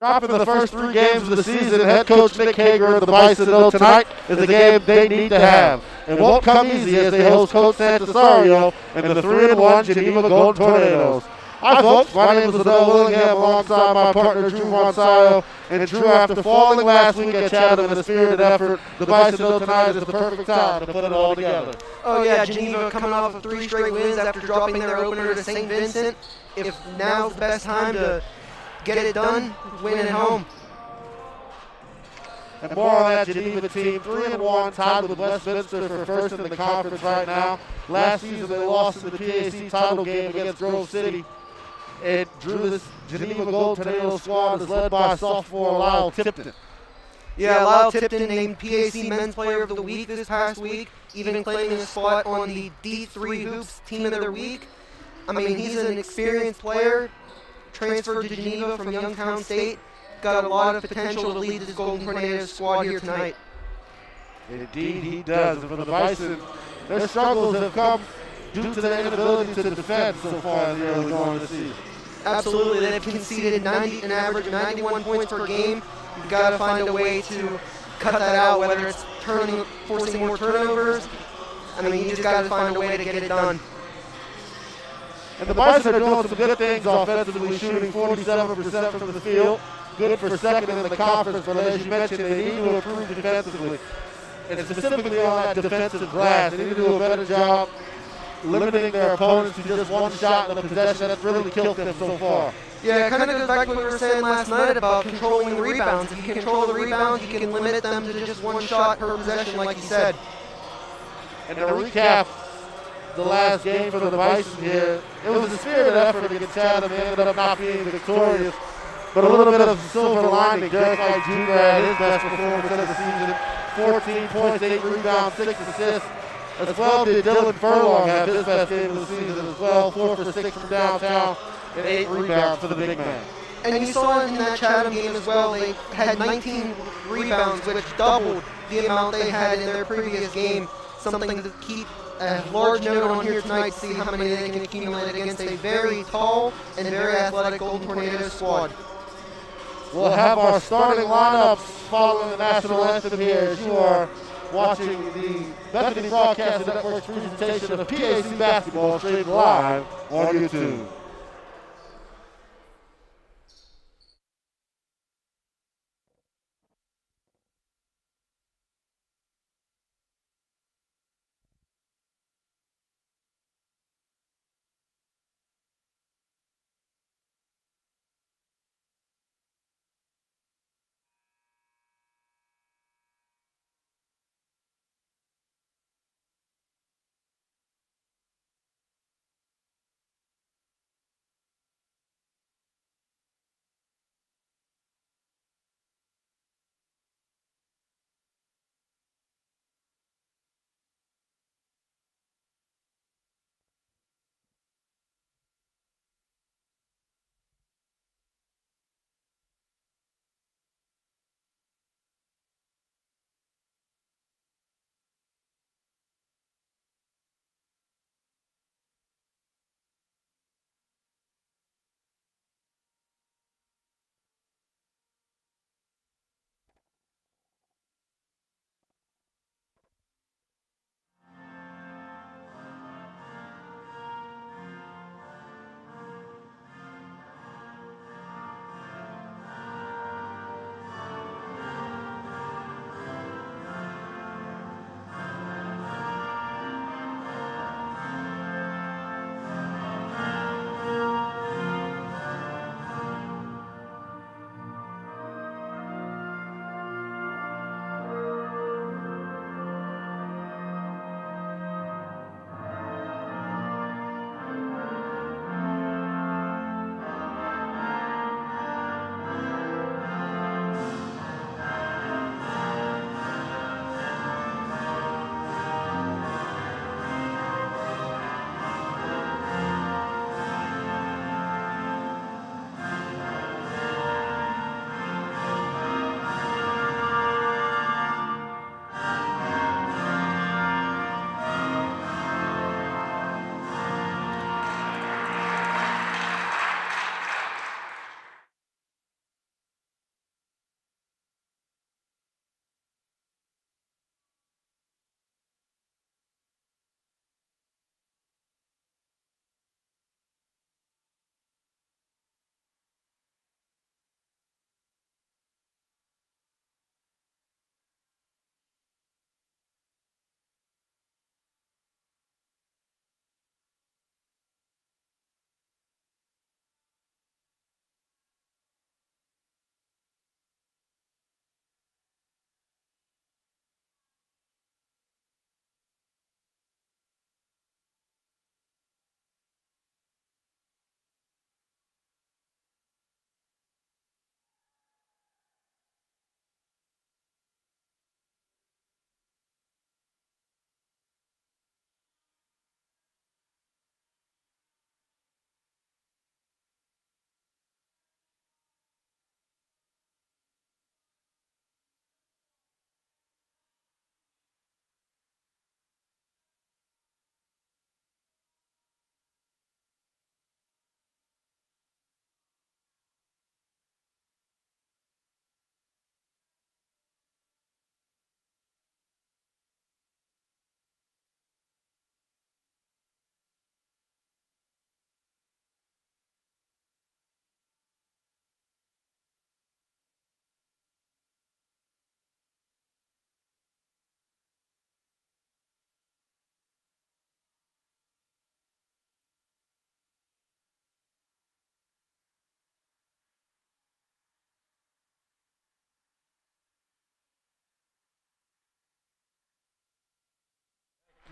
Dropping the first 3 games of the season, head coach Nick Hager of the Bison know tonight is a game they need to have. It won't come easy as they host Coach Santosario and the 3-1 Geneva Golden Tornadoes. Hi folks, my name is Adele Willingham alongside my partner Drew Monsayo. And Drew, after falling last week at Chatham in a spirited effort, the Bison know tonight is the perfect time to put it all together. Oh yeah, Geneva coming off of 3 straight wins after dropping their opener to St. Vincent. If now's the best time to get it done, win at home. And more on that Geneva team, 3-1, tied with Westminster for first in the conference right now. Last season they lost in the PAC title game against Grove City. And Drew, this Geneva Golden Tornado squad is led by sophomore Lyle Tipton. Yeah, Lyle Tipton named PAC Men's Player of the Week this past week, even claiming a spot on the D3 Hoops Team of the Week. I mean, he's an experienced player, transferred to Geneva from Youngstown State, got a lot of potential to lead this Golden Tornadoes squad here tonight. Indeed he does. And for the Bison, their struggles have come due to their inability to defend so far in the early going of the season. Absolutely, they've conceded an average of 91 points per game. You've got to find a way to cut that out, whether it's forcing more turnovers. I mean, you just got to find a way to get it done. And the Bison are doing some good things offensively, shooting 47% from the field. Good for second in the conference, but as you mentioned, they need to improve defensively. And specifically on that defensive glass, they need to do a better job limiting their opponents to just one shot in the possession. That's really killed them so far. Yeah, it kind of goes back to what we were saying last night about controlling the rebounds. If you control the rebounds, you can limit them to just one shot per possession, like you said. And to recap the last game for the Bison here, it was a spirited effort against Chatham. They ended up not being victorious. But a little bit of silver lining. Derek White Jr. had his best performance of the season. 14 points, 8 rebounds, 6 assists. As well did Dylan Furlong have his best game of the season as well. 4 for 6 from downtown and 8 rebounds for the big man. And you saw in that Chatham game as well, they had 19 rebounds, which doubled the amount they had in their previous game. Something to keep a large note on here tonight to see how many they can accumulate against a very tall and very athletic Golden Tornadoes squad. We'll have our starting lineups following the national anthem here as you are watching the Bethany Broadcasting Network's presentation of PAC basketball straight live on YouTube.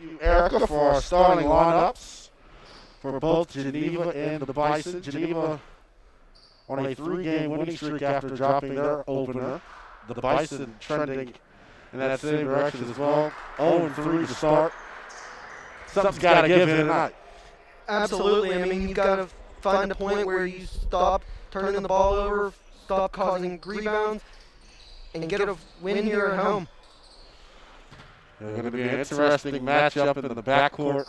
you, Erica, for our starting lineups for both Geneva and the Bison. Geneva on a 3-game winning streak after dropping their opener. The Bison trending in that same direction as well. 0-3 to start. Something's got to give here tonight. Absolutely. I mean, you got to find a point where you stop turning the ball over, stop causing rebounds, and get a win here at home. It's going to be an interesting matchup in the backcourt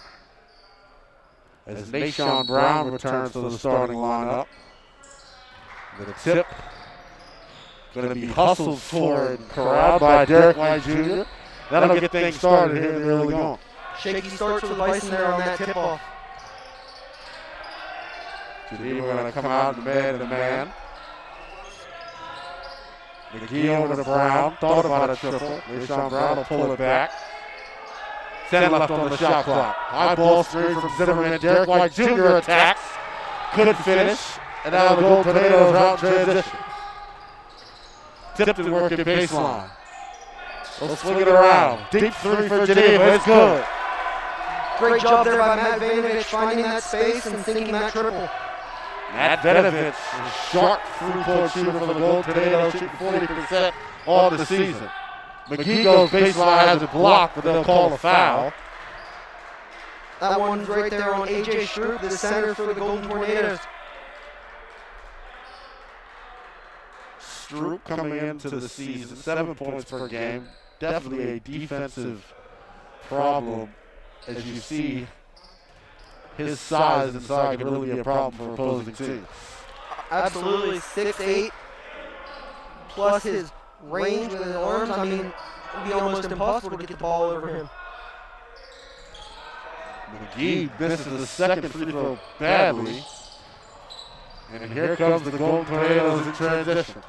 as Nashawn Brown returns to the starting lineup. The tip going to be hustled for and corralled by Derek White Jr. That'll get things started here in the early going. Shaky start for the Bison there on that tip-off. Geneva going to come out and man-to-man. McGee over to Brown. Thought about a triple. Nashawn Brown will pull it back. 10 left on the shot clock. High ball screen from Zimmerman. Derek White Jr. attacks. Couldn't finish. And now the Gold Tornadoes out in transition. Tipton working baseline. They'll swing it around. Deep three for Geneva. It's good. Great job there by Matt Vanovich finding that space and sinking that triple. Matt Vanovich, a sharp three-point shooter for the Gold Tornadoes, shooting 40% on the season. McGee goes baseline, has it blocked, but they'll call a foul. That one's right there on A.J. Stroop, the center for the Golden Tornadoes. Stroop coming into the season, 7 points per game. Definitely a defensive problem, as you see. His size inside can really be a problem for opposing teams. Absolutely, 6'8", plus his range with his arms. I mean, it would be almost impossible to get the ball over him. McGee misses the second free throw badly. And here comes the Golden Tornadoes in transition.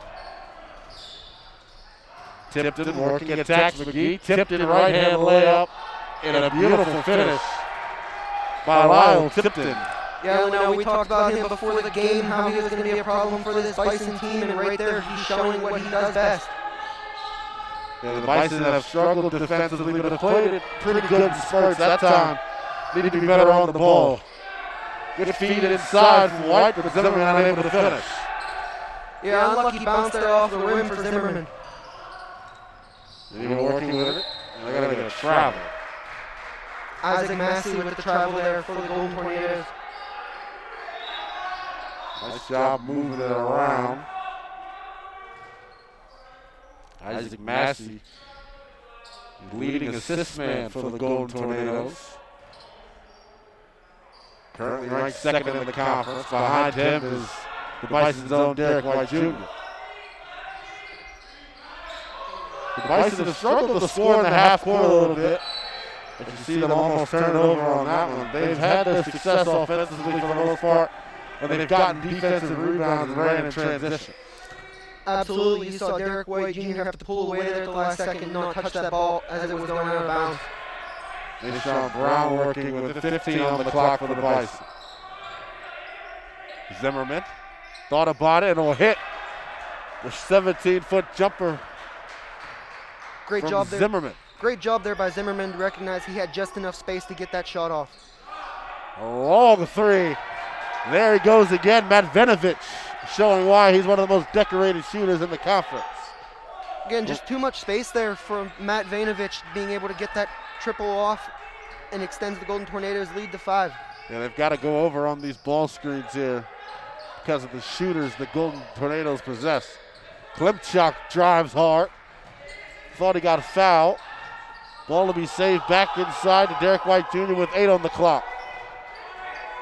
Tipton working, attacks McGee. Tipton right-hand layup and a beautiful finish by Lyle Tipton. Yeah, no, we talked about him before the game, how he was going to be a problem for this Bison team, and right there he's showing what he does best. Yeah, the Bison have struggled defensively, but have played it pretty good in spurts that time. Need to be better on the ball. Good feed inside from White, but Zimmerman unable to finish. Yeah, unlucky bounce there off the rim for Zimmerman. Even working with it, and they're going to get a travel. Isaac Massey with the travel there for the Golden Tornadoes. Nice job moving it around. Isaac Massey, leading assist man for the Golden Tornadoes. Currently ranked second in the conference. Behind him is the Bison's own Derek White Jr. The Bison have struggled to score in the half court a little bit. But you see them almost turn over on that one. They've had their success offensively for the most part, and they've gotten defensive rebounds and ran in transition. Absolutely. You saw Derek White Jr. have to pull away there at the last second and not touch that ball as it was going out of bounds. Nashawn Brown working with 15 on the clock for the Bison. Zimmerman thought about it and will hit the 17-foot jumper. Great job there. Zimmerman. Great job there by Zimmerman to recognize he had just enough space to get that shot off. A long three. There he goes again. Matt Vanovich showing why he's one of the most decorated shooters in the conference. Again, just too much space there for Matt Vanovich being able to get that triple off and extends the Golden Tornadoes lead to 5. Yeah, they've got to go over on these ball screens here because of the shooters the Golden Tornadoes possess. Klimchuk drives hard. Thought he got a foul. Ball to be saved back inside to Derek White Jr. with 8 on the clock.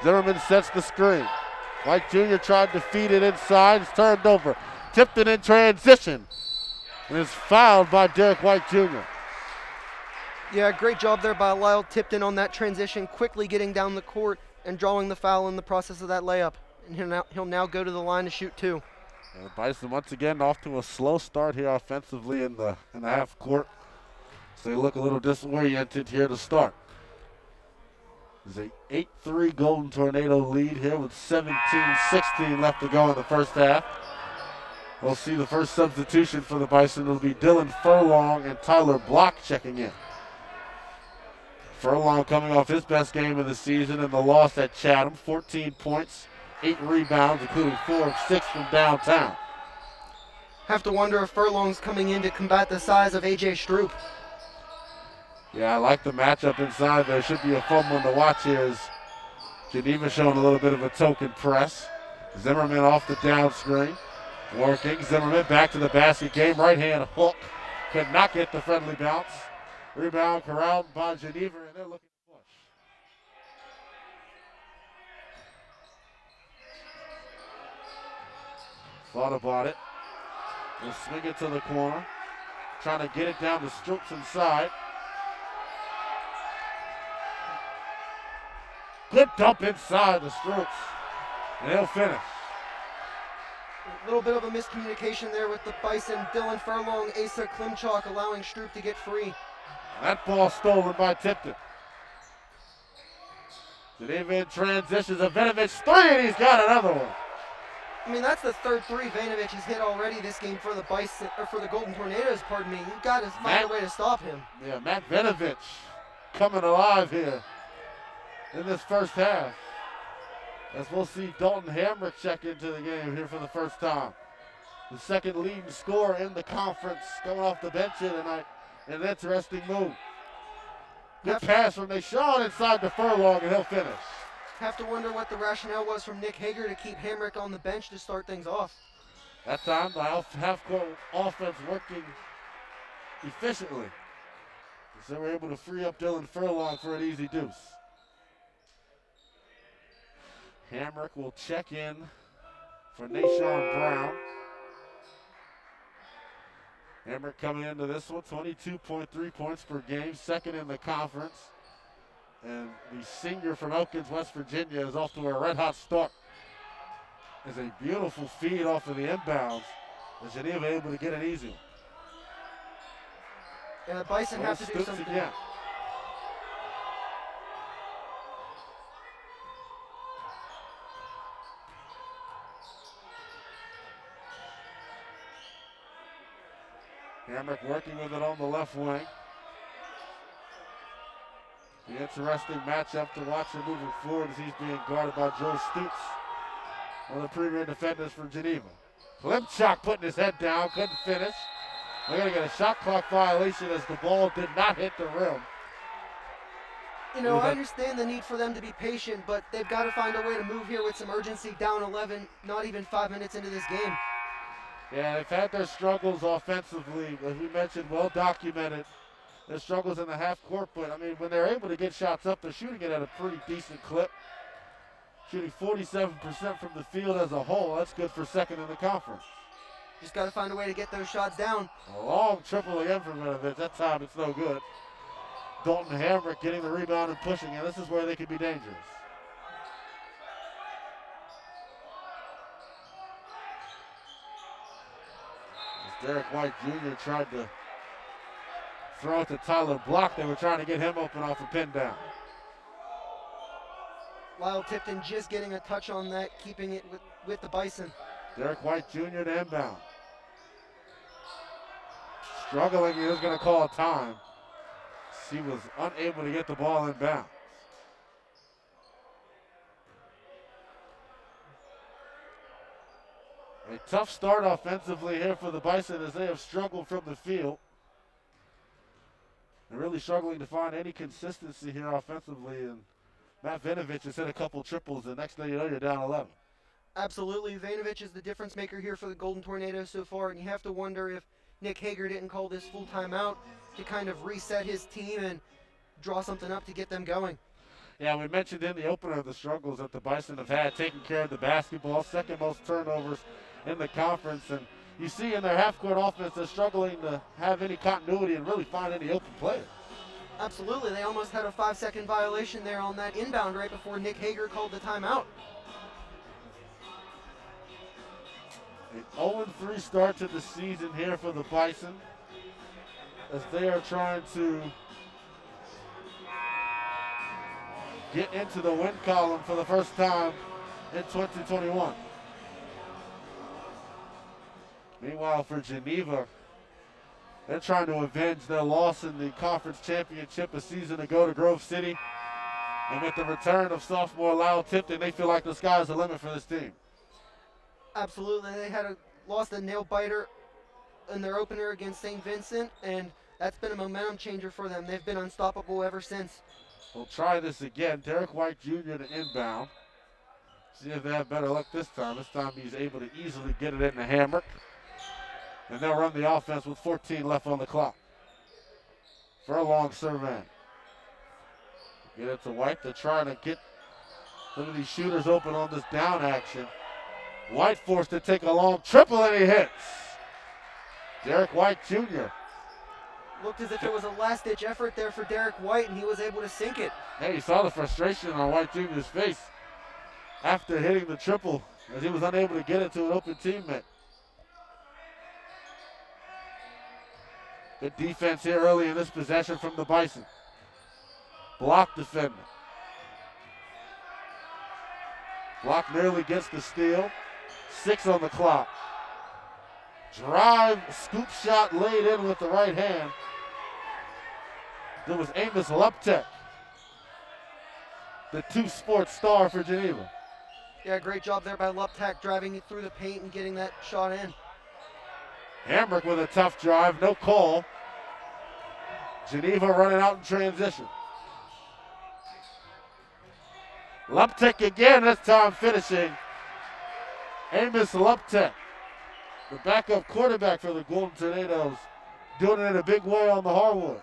Zimmerman sets the screen. White Jr. tried to feed it inside. It's turned over. Tipped it in transition. And is fouled by Derek White Jr. Yeah, great job there by Lyle Tipton on that transition, quickly getting down the court and drawing the foul in the process of that layup. And he'll now go to the line to shoot 2. And the Bison once again off to a slow start here offensively in the half court. So they look a little disoriented here to start. There's a 8-3 Golden Tornado lead here with 17-16 left to go in the first half. We'll see the first substitution for the Bison. It'll be Dylan Furlong and Tyler Block checking in. Furlong coming off his best game of the season in the loss at Chatham. 14 points, 8 rebounds, including 4 of 6 from downtown. Have to wonder if Furlong's coming in to combat the size of A.J. Stroop. Yeah, I like the matchup inside. There should be a fun one to watch here as Geneva showing a little bit of a token press. Zimmerman off the down screen. Working. Zimmerman back to the basket game. Right hand hook. Could not get the friendly bounce. Rebound corralled by Geneva, and they're looking to push. Thought about it. We'll swing it to the corner. Trying to get it down to Stroops inside. Good dump inside the Stroops. And he'll finish. A little bit of a miscommunication there with the Bison. Dylan Furlong, Asa Klimchuk allowing Stroop to get free. That ball stolen by Tipton. Geneva in transitions. Bethany 3, and he's got another one. I mean, that's the third three Vanovich has hit already this game for the Bison, or for the Golden Tornadoes, pardon me. You've got to find a way to stop him. Yeah, Matt Vanovich coming alive here in this first half. As we'll see Dalton Hamrick check into the game here for the first time. The second leading scorer in the conference coming off the bench here tonight. An interesting move. Good pass from Nashawn inside the Furlong, and he'll finish. Have to wonder what the rationale was from Nick Hager to keep Hamrick on the bench to start things off. That time, the half-court offense working efficiently. So we're able to free up Dylan Furlong for an easy deuce. Hamrick will check in for Nashawn Brown. Hamrick coming into this one, 22.3 points per game, second in the conference. And the senior from Elkins, West Virginia, is off to a red-hot start. It's a beautiful feed off of the inbounds. And Geneva able to get an easy one. And the Bison have to do something. Again. Hamrick working with it on the left wing. The interesting matchup to watch him moving forward as he's being guarded by Joe Stutz, one of the premier defenders for Geneva. Klimchuk putting his head down, couldn't finish. They're going to get a shot clock violation as the ball did not hit the rim. You know, I understand the need for them to be patient, but they've got to find a way to move here with some urgency, down 11, not even 5 minutes into this game. Yeah, they've had their struggles offensively, as we mentioned, well documented. Their struggles in the half court, but I mean, when they're able to get shots up, they're shooting it at a pretty decent clip. Shooting 47% from the field as a whole. That's good for second in the conference. Just got to find a way to get those shots down. A long triple again from Vinovich. That time it's no good. Dalton Hamrick getting the rebound and pushing, and this is where they can be dangerous. As Derek White Jr. tried to throw it to Tyler Block, they were trying to get him open off a pin down. Lyle Tipton just getting a touch on that, keeping it with the Bison. Derek White Jr. to inbound. Struggling, he was going to call a time. He was unable to get the ball inbound. A tough start offensively here for the Bison as they have struggled from the field. They're really struggling to find any consistency here offensively, and Matt Vanovich has hit a couple triples, and next thing you know, you're down 11. Absolutely. Vanovich is the difference maker here for the Golden Tornadoes so far, and you have to wonder if Nick Hager didn't call this full timeout to kind of reset his team and draw something up to get them going. Yeah, we mentioned in the opener the struggles that the Bison have had taking care of the basketball, second most turnovers in the conference, and you see in their half-court offense they're struggling to have any continuity and really find any open players. Absolutely. They almost had a 5-second violation there on that inbound right before Nick Hager called the timeout. An 0-3 start to the season here for the Bison as they are trying to get into the win column for the first time in 2021. Meanwhile, for Geneva, They're trying to avenge their loss in the conference championship a season ago to Grove City. And with the return of sophomore Lyle Tipton, they feel like the sky's the limit for this team. Absolutely. They lost a nail biter in their opener against St. Vincent, and that's been a momentum changer for them. They've been unstoppable ever since. We'll try this again. Derek White Jr. to inbound. See if they have better luck this time. This time he's able to easily get it into Hamrick. And they'll run the offense with 14 left on the clock. Furlong surveying. Get it to White. They're trying to get some of these shooters open on this down action. White forced to take a long triple and he hits. Derek White Jr. Looked as if it was a last-ditch effort there for Derek White, and he was able to sink it. Hey, you saw the frustration on White Jr.'s face after hitting the triple as he was unable to get it to an open teammate. Good defense here early in this possession from the Bison. Block defender. Block nearly gets the steal. 6 on the clock. Drive, scoop shot laid in with the right hand. There was Amos Luptek, the 2-sport star for Geneva. Yeah, great job there by Luptek, driving it through the paint and getting that shot in. Hamrick with a tough drive, no call. Geneva running out in transition. Luptek again, this time finishing. Amos Luptek, the backup quarterback for the Golden Tornadoes, doing it in a big way on the hardwood.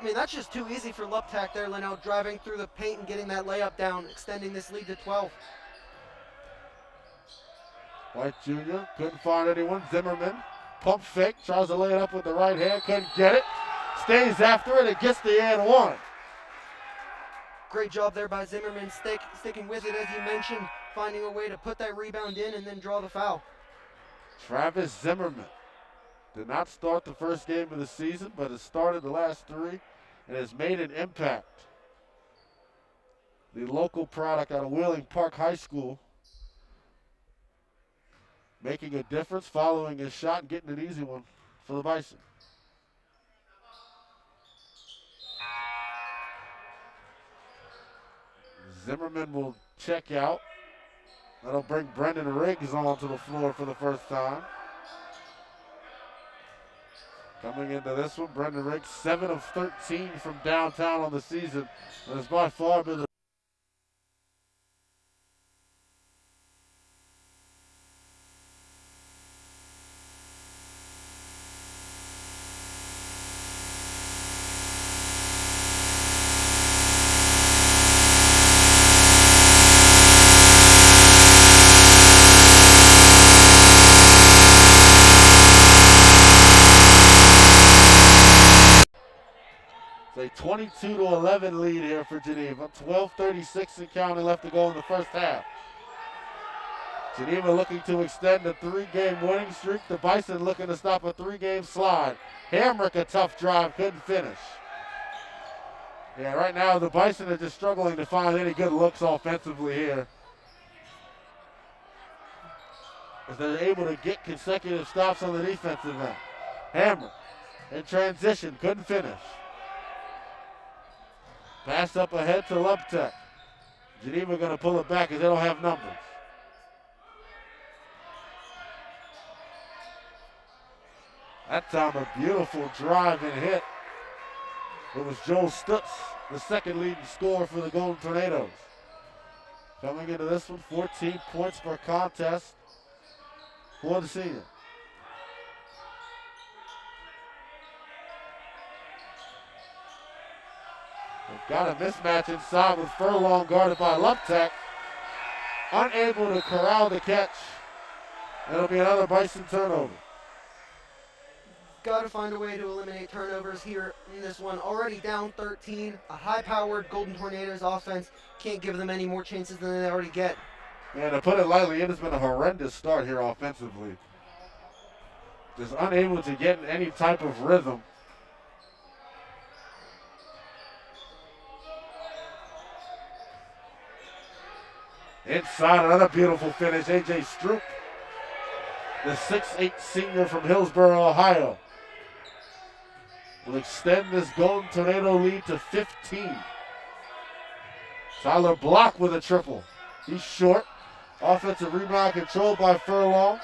I mean, that's just too easy for Luptek there, Leno, driving through the paint and getting that layup down, extending this lead to 12. White Jr. couldn't find anyone. Zimmerman, pump fake, tries to lay it up with the right hand, couldn't get it. Stays after it and gets the and one. Great job there by Zimmerman, sticking with it as you mentioned, finding a way to put that rebound in and then draw the foul. Travis Zimmerman did not start the first game of the season, but has started the last 3 and has made an impact. The local product out of Wheeling Park High School, making a difference, following his shot and getting an easy one for the Bison. Zimmerman will check out. That'll bring Brendan Riggs onto the floor for the first time. Coming into this one, Brendan Riggs, 7 of 13 from downtown on the season, and has by far been the a 22-11 lead here for Geneva. 12:36 and counting left to go in the first half. Geneva looking to extend a 3-game winning streak. The Bison looking to stop a 3-game slide. Hamrick, a tough drive, couldn't finish. Yeah, right now the Bison are just struggling to find any good looks offensively here, as they're able to get consecutive stops on the defensive end. Hamrick in transition, couldn't finish. Pass up ahead to Luptek. Geneva going to pull it back as they don't have numbers. That time a beautiful drive and hit. It was Joel Stutz, the second leading scorer for the Golden Tornadoes. Coming into this one, 14 points per contest for the senior. They've got a mismatch inside with Furlong guarded by Luptek. Unable to corral the catch. It'll be another Bison turnover. Got to find a way to eliminate turnovers here in this one. Already down 13, a high-powered Golden Tornadoes offense. Can't give them any more chances than they already get. Yeah, to put it lightly, it has been a horrendous start here offensively. Just unable to get any type of rhythm. Inside, another beautiful finish. A.J. Stroop, the 6'8" senior from Hillsboro, Ohio. will extend this Golden Tornado lead to 15. Tyler Block with a triple. He's short. Offensive rebound controlled by Furlong.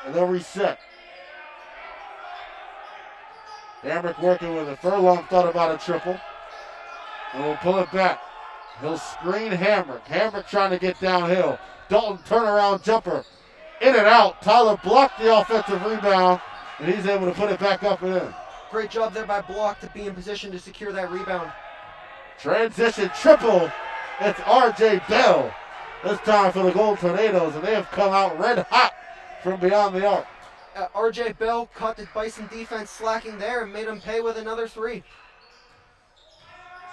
And they'll reset. Hamrick working with it. Furlong thought about a triple. And we'll pull it back. He'll screen Hamrick. Hamrick trying to get downhill. Dalton turnaround jumper. In and out. Tyler blocked the offensive rebound. And he's able to put it back up and in. Great job there by Block to be in position to secure that rebound. Transition triple. It's R.J. Bell. This time for the Golden Tornadoes. And they have come out red hot from beyond the arc. R.J. Bell caught the Bison defense slacking there and made them pay with another three.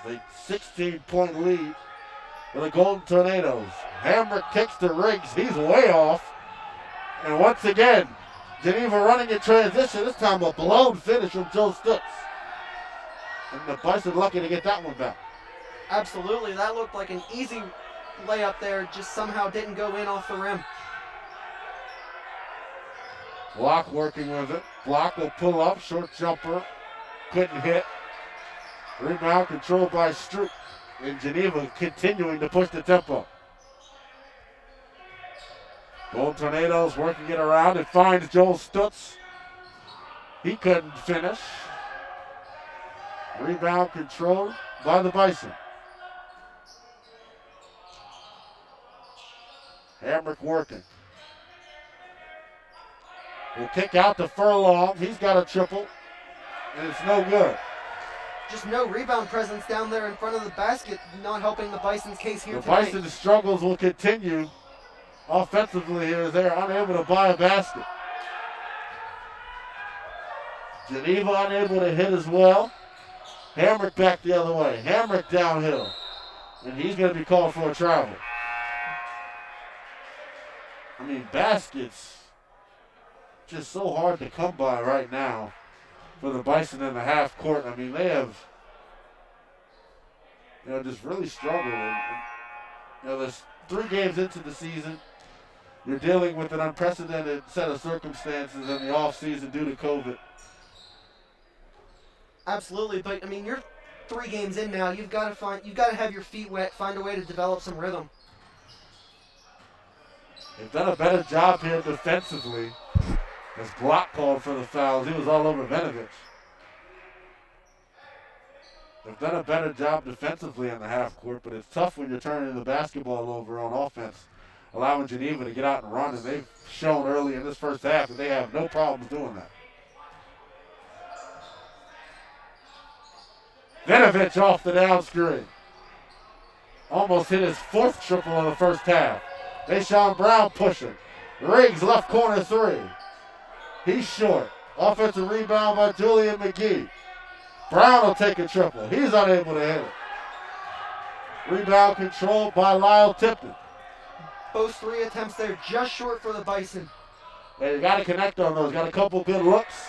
The 16-point lead for the Golden Tornadoes. Hamrick kicks to Riggs. He's way off. And once again, Geneva running in transition. This time a blown finish from Joe Stutz. And the Bison lucky to get that one back. Absolutely. That looked like an easy layup there. Just somehow didn't go in off the rim. Block working with it. Block will pull up. Short jumper. Couldn't hit. Rebound controlled by Stroop. And Geneva continuing to push the tempo. Golden Tornadoes working it around. It finds Joel Stutz. He couldn't finish. Rebound controlled by the Bison. Hamrick working. Will kick out to Furlong. He's got a triple. And it's no good. Just no rebound presence down there in front of the basket, not helping the Bison's case here tonight. The tonight. Bison's struggles will continue offensively here as they're unable to buy a basket. Geneva unable to hit as well. Hamrick back the other way. Hamrick downhill. And he's going to be called for a travel. I mean, baskets just so hard to come by right now for the Bison in the half court. I mean, they have, just really struggled. There's 3 games into the season. You're dealing with an unprecedented set of circumstances in the offseason due to COVID. Absolutely, but I mean, you're 3 games in now. You've got to have your feet wet, find a way to develop some rhythm. They've done a better job here defensively. As Block called for the fouls, he was all over Benovich. They've done a better job defensively in the half court, but it's tough when you're turning the basketball over on offense, allowing Geneva to get out and run, and they've shown early in this first half that they have no problems doing that. Benovich off the down screen. Almost hit his 4th triple in the first half. Deshaun Brown pushing. Riggs left corner 3. He's short. Offensive rebound by Julian McGee. Brown will take a triple. He's unable to hit it. Rebound controlled by Lyle Tipton. Both 3 attempts there just short for the Bison. Yeah, you got to connect on those. Got a couple good looks.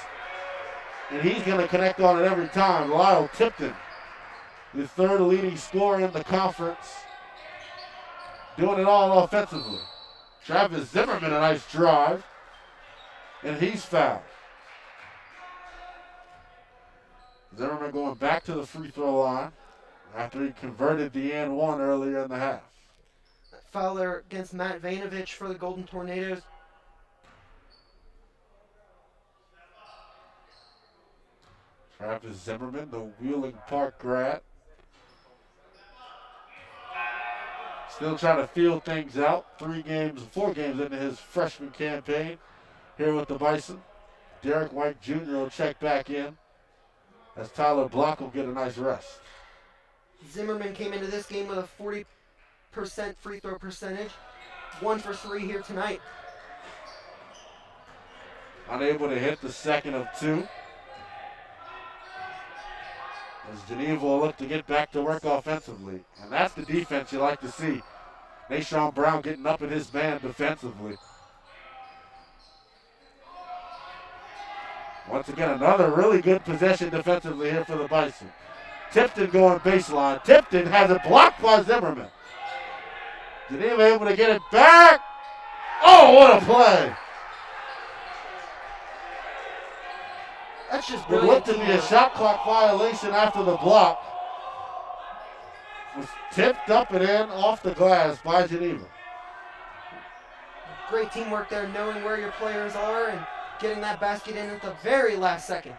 And he's going to connect on it every time. Lyle Tipton, the 3rd leading scorer in the conference. Doing it all offensively. Travis Zimmerman, a nice drive. And he's fouled. Zimmerman going back to the free throw line after he converted the and one earlier in the half. Foul there against Matt Vanovich for the Golden Tornadoes. Travis Zimmerman, the Wheeling Park grad. Still trying to feel things out. 4 games into his freshman campaign here with the Bison. Derek White Jr. will check back in as Tyler Block will get a nice rest. Zimmerman came into this game with a 40% free throw percentage. 1 for 3 here tonight. Unable to hit the 2nd of 2. As Geneva will look to get back to work offensively. And that's the defense you like to see. Deshaun Brown getting up in his man defensively. Once again, another really good possession defensively here for the Bison. Tipton going baseline. Tipton has it blocked by Zimmerman. Geneva able to get it back. Oh, what a play. That's just It brilliant looked to be a teamwork. shot clock violation after the block. Was tipped up and in off the glass by Geneva. Great teamwork there, knowing where your players are and getting that basket in at the very last second.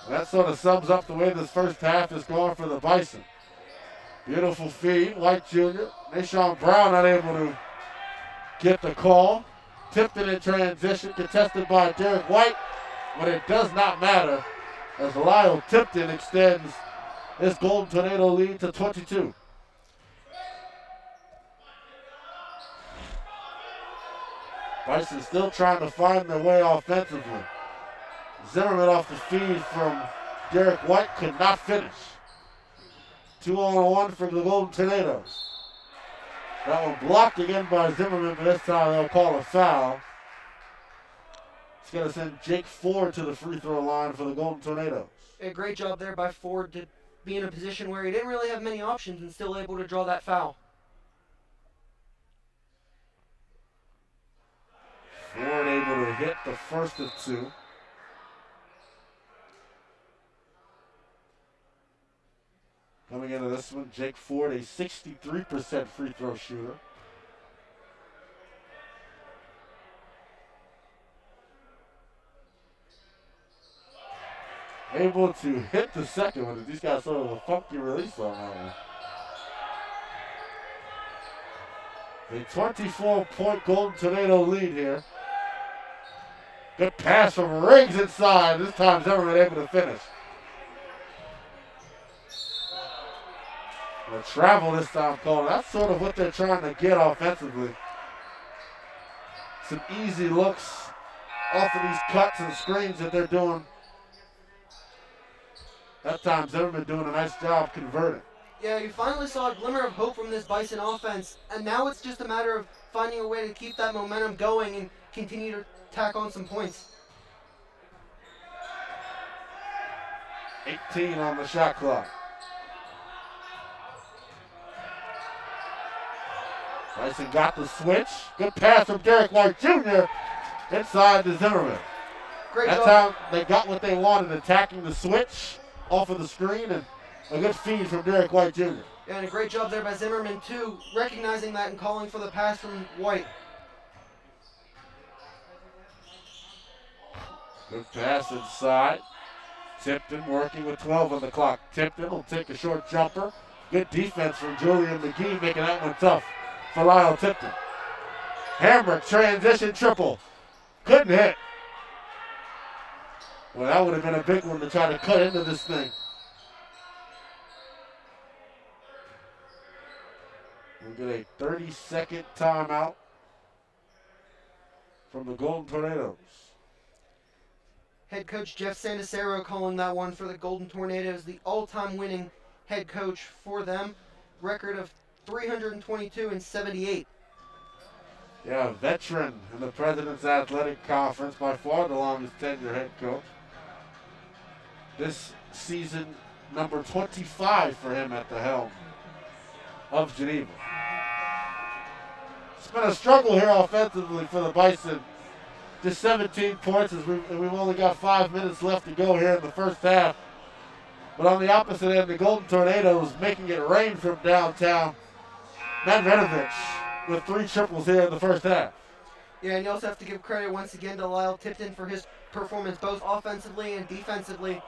That sort of sums up the way this first half is going for the Bison. Beautiful feed, White Jr. Nashawn Brown unable to get the call. Tipped it in transition, contested by Derek White, but it does not matter as Lyle Tipton extends his Golden Tornado lead to 22. Bison still trying to find their way offensively. Zimmerman off the feed from Derek White could not finish. 2-on-1 for the Golden Tornadoes. That one blocked again by Zimmerman, but this time they'll call a foul. It's going to send Jake Ford to the free throw line for the Golden Tornadoes. A great job there by Ford to be in a position where he didn't really have many options and still able to draw that foul. Ford able to hit the first of two. Coming into this one, Jake Ford, a 63% free throw shooter. Able to hit the second one. These guys sort of a funky release on that one. A 24-point Golden Tornado lead here. Good pass from Riggs inside. This time Zimmerman able to finish. The travel this time called. That's sort of what they're trying to get offensively. Some easy looks off of these cuts and screens that they're doing. That time Zimmerman doing a nice job converting. Yeah, you finally saw a glimmer of hope from this Bison offense, and now it's just a matter of finding a way to keep that momentum going and continue to tack on some points. 18 on the shot clock. Bison got the switch. Good pass from Derek White Jr. inside to Zimmerman. Great That's job. how they got what they wanted, attacking the switch off of the screen, and a good feed from Derek White Jr. Yeah, and a great job there by Zimmerman, too, recognizing that and calling for the pass from White. Good pass inside. Tipton working with 12 on the clock. Tipton will take a short jumper. Good defense from Julian McGee, making that one tough for Lyle Tipton. Hammer, transition triple. Couldn't hit. Well, that would have been a big one to try to cut into this thing. We'll get a 30-second timeout from the Golden Tornadoes. Head coach Jeff Sandacero calling that one for the Golden Tornadoes, the all-time winning head coach for them. Record of 322 and 78. Yeah, a veteran in the President's Athletic Conference, by far the longest tenure head coach. This season, number 25 for him at the helm of Geneva. It's been a struggle here offensively for the Bison. Just 17 points as we've only got 5 minutes left to go here in the first half. But on the opposite end, the Golden Tornadoes making it rain from downtown. Medvedevich with 3 triples here in the first half. Yeah, and you also have to give credit once again to Lyle Tipton for his performance both offensively and defensively,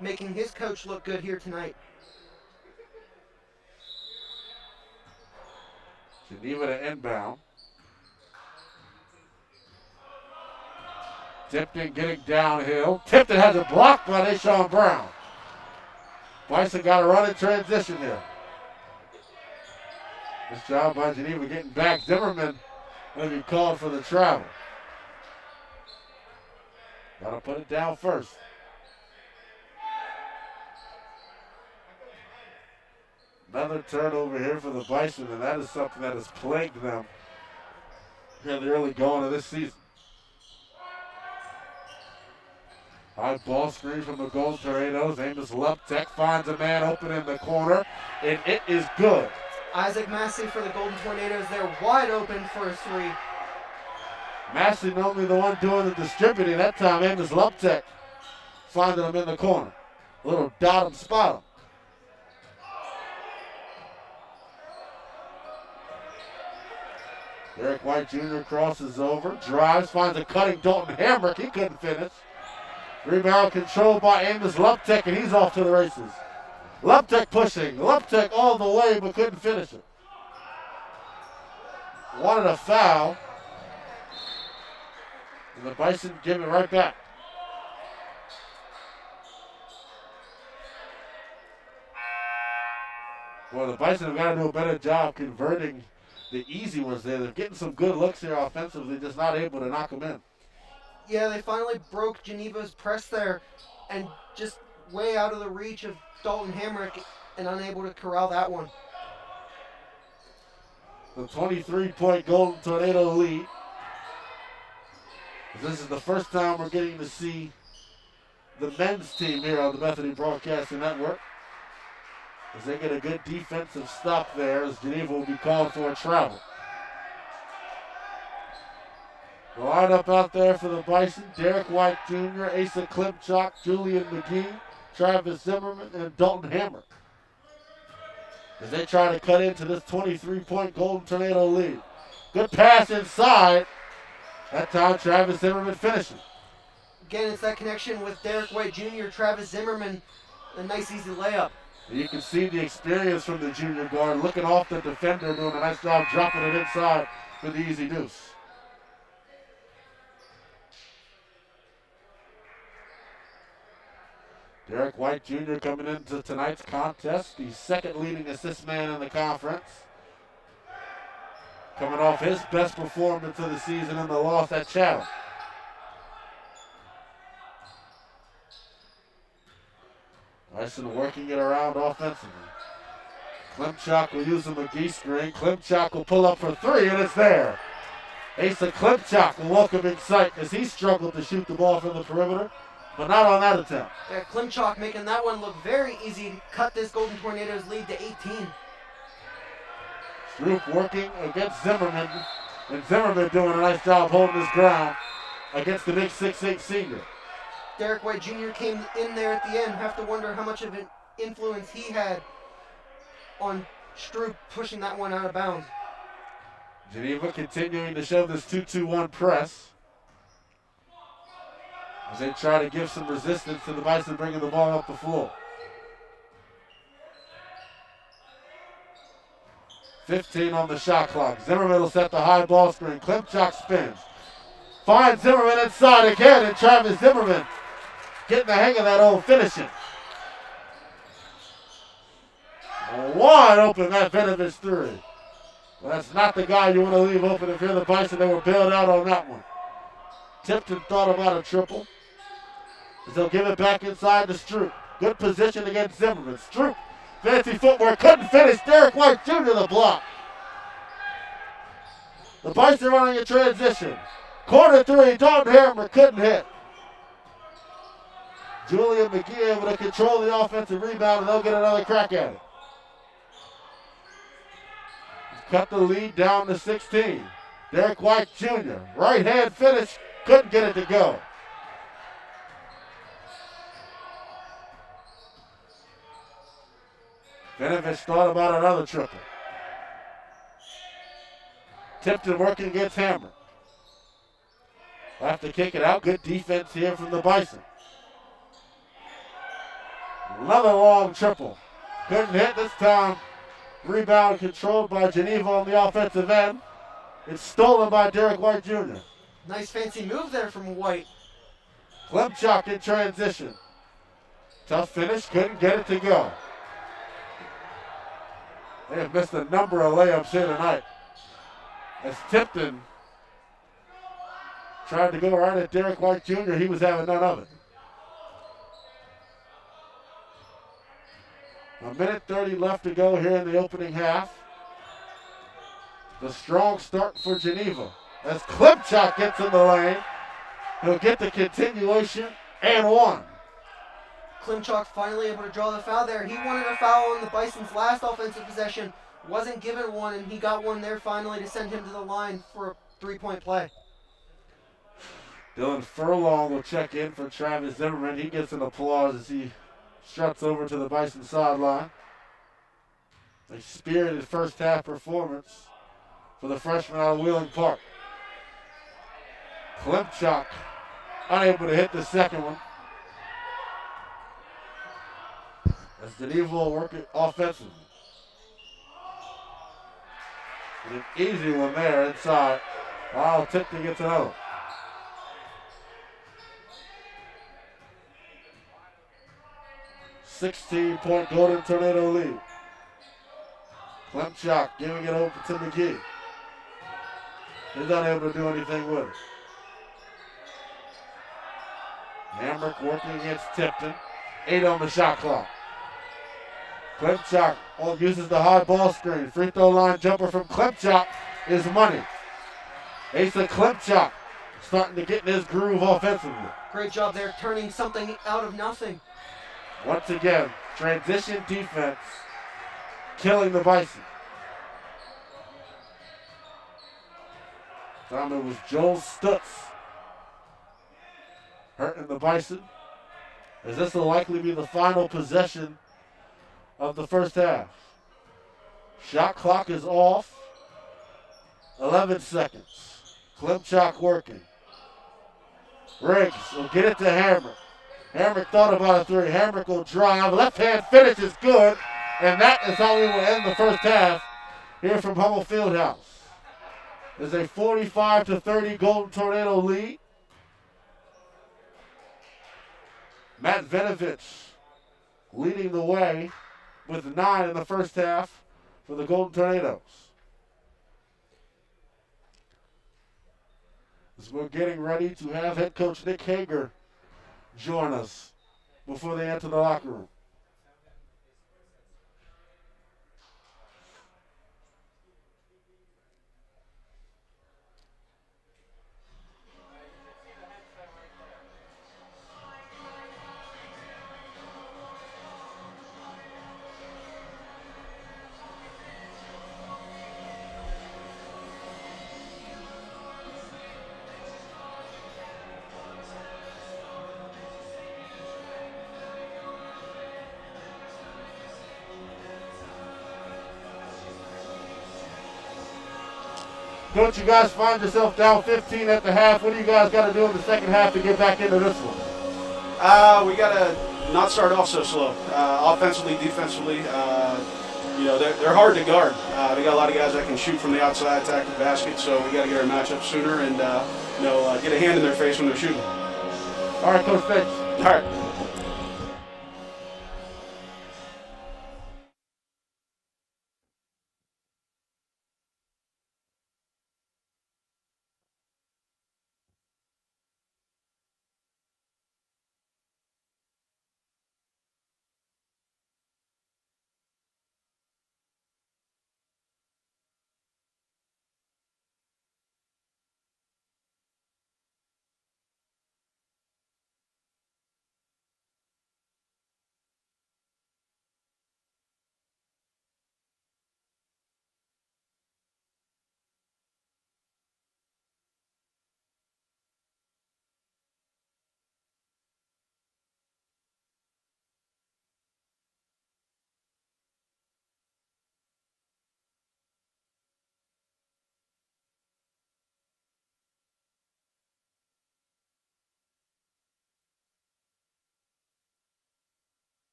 making his coach look good here tonight. Geneva to inbound. Tipton getting downhill. Tipton has it blocked by Nashawn Brown. Bison got a run in transition here. This job by Geneva getting back. Zimmerman going to be called for the travel. Got to put it down first. Another turnover here for the Bison, and that is something that has plagued them here in the early going of this season. High ball screen from the Golden Tornadoes. Amos Luptek finds a man open in the corner, and it is good. Isaac Massey for the Golden Tornadoes. They're wide open for a 3. Massey normally the one doing the distributing. That time Amos Luptek finding him in the corner. A little dot him, spot him. Derek White Jr. crosses over, drives, finds a cutting Dalton Hamrick. He couldn't finish. Rebound controlled by Amos Luptek, and he's off to the races. Luptek pushing. Luptek all the way, but couldn't finish it. Wanted a foul. And the Bison give it right back. Well, the Bison have got to do a better job converting the easy ones there. They're getting some good looks here offensively, just not able to knock them in. Yeah, they finally broke Geneva's press there and just way out of the reach of Dalton Hamrick and unable to corral that one. The 23-point Golden Tornado lead. This is the first time we're getting to see the men's team here on the Bethany Broadcasting Network. As they get a good defensive stop there, as Geneva will be called for a travel. The lineup out there for the Bison: Derek White Jr., Asa Klimchak, Julian McGee, Travis Zimmerman, and Dalton Hamrick. As they try to cut into this 23-point Golden Tornado lead. Good pass inside. That time Travis Zimmerman finishing. Again, it's that connection with Derek White Jr., Travis Zimmerman, a nice easy layup. You can see the experience from the junior guard, looking off the defender, doing a nice job dropping it inside for the easy deuce. Derek White Jr. coming into tonight's contest, the second leading assist man in the conference. Coming off his best performance of the season in the loss at Chatham. Bison working it around offensively. Klimchak will use a McGee screen. Klimchak will pull up for three, and it's there. Asa Klimchak, a welcoming sight as he struggled to shoot the ball from the perimeter, but not on that attempt. Yeah, Klimchak making that one look very easy to cut this Golden Tornadoes lead to 18. Stroop working against Zimmerman, and Zimmerman doing a nice job holding his ground against the big 6'8 senior. Derek White Jr. came in there at the end. Have to wonder how much of an influence he had on Stroop pushing that one out of bounds. Geneva continuing to show this 2-2-1 press as they try to give some resistance to the Bison bringing the ball up the floor. 15 on the shot clock. Zimmerman will set the high ball screen. Klimchak spins. Finds Zimmerman inside again, and Travis Zimmerman getting the hang of that old finishing. Wide open, that Vinovich three. Well, that's not the guy you want to leave open if you're the Bison. They were bailed out on that one. Tipton thought about a triple. They'll give it back inside to Stroop. Good position against Zimmerman. Stroop, fancy footwork, couldn't finish. Derek White Jr. the block. The Bison running a transition. Corner three, Dalton Hamrick couldn't hit. Julian McGee able to control the offensive rebound, and they'll get another crack at it. Cut the lead down to 16. Derek White Jr. Right hand finish, couldn't get it to go. Vinovich thought about another triple. Tipton working against Hammer. Have to kick it out. Good defense here from the Bison. Another long triple. Couldn't hit this time. Rebound controlled by Geneva on the offensive end. It's stolen by Derek White Jr. Nice fancy move there from White. Klimchak in transition. Tough finish, couldn't get it to go. They have missed a number of layups here tonight. As Tipton tried to go right at Derek White Jr., he was having none of it. A minute 30 left to go here in the opening half. The strong start for Geneva. As Klimchak gets in the lane, he'll get the continuation and one. Klimchak finally able to draw the foul there. He wanted a foul on the Bison's last offensive possession. Wasn't given one, and he got one there finally to send him to the line for a three-point play. Dylan Furlong will check in for Travis Zimmerman. He gets an applause as he struts over to the Bison sideline. A spirited first half performance for the freshman out of Wheeling Park. Klimchuk unable to hit the second one. As Geneva will work it offensively. And an easy one there inside. Wow, Tipton gets another. .16 Golden Tornado lead. Klimchuk giving it over to McGee. He's not able to do anything with it. Hamrick working against Tipton. 8 on the shot clock. Klimchuk uses the high ball screen. Free throw line jumper from Klimchuk is money. Asa Klimchuk starting to get in his groove offensively. Great job there, turning something out of nothing. Once again, transition defense killing the Bison. Time it was Joel Stutz hurting the Bison, as this will likely be the final possession of the first half. Shot clock is off. 11 seconds. Klimchuk working. Riggs will get it to Hamrick. Hamrick thought about a three. Hamrick will drive. Left hand finish is good. And that is how we will end the first half here from Hummel Fieldhouse. There's a 45-30 Golden Tornado lead. Matt Venovich leading the way with 9 in the first half for the Golden Tornadoes. As we're getting ready to have head coach Nick Hager join us before they enter the locker room. Coach, you guys find yourself down 15 at the half. What do you guys got to do in the second half to get back into this one? We got to not start off so slow. Offensively, defensively, they're hard to guard. We got a lot of guys that can shoot from the outside, attack the basket, so we got to get our matchup sooner and get a hand in their face when they're shooting. All right, Coach, thanks. All right.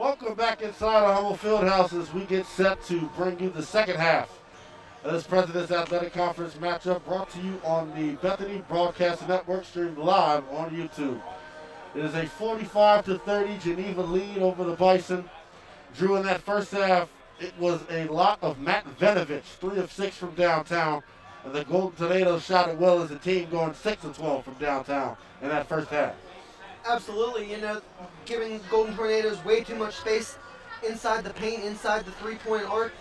Welcome back inside our Humble Fieldhouse as we get set to bring you the second half of this President's Athletic Conference matchup brought to you on the Bethany Broadcast Network, streamed live on YouTube. It is a 45-30 Geneva lead over the Bison. Drew, in that first half, it was a lot of Matt Venovich, 3 of 6 from downtown. And the Golden Tornadoes shot it well as a team, going 6 of 12 from downtown in that first half. Absolutely, giving Golden Tornadoes way too much space inside the paint, inside the three-point arc,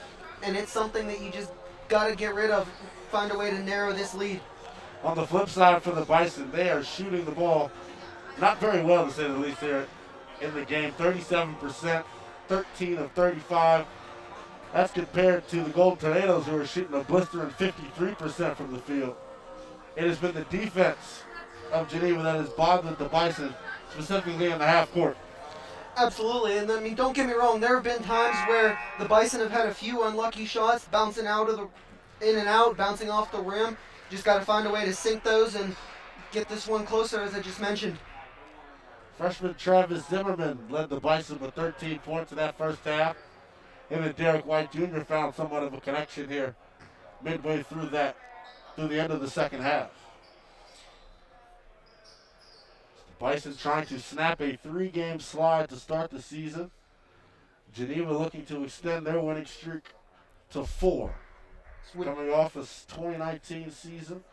and it's something that you just got to get rid of, find a way to narrow this lead. On the flip side for the Bison, they are shooting the ball not very well, to say the least, here in the game. 37%, 13 of 35. That's compared to the Golden Tornadoes, who are shooting a blistering 53% from the field. It has been the defense of Geneva that has bothered the Bison, specifically in the half court. Absolutely, and don't get me wrong, there have been times where the Bison have had a few unlucky shots bouncing in and out, bouncing off the rim. Just got to find a way to sink those and get this one closer, as I just mentioned. Freshman Travis Zimmerman led the Bison with 13 points in that first half. Him and Derek White Jr. found somewhat of a connection here midway through the end of the second half. Bison trying to snap a 3-game slide to start the season. Geneva looking to extend their winning streak to 4. Coming off a 2019 season,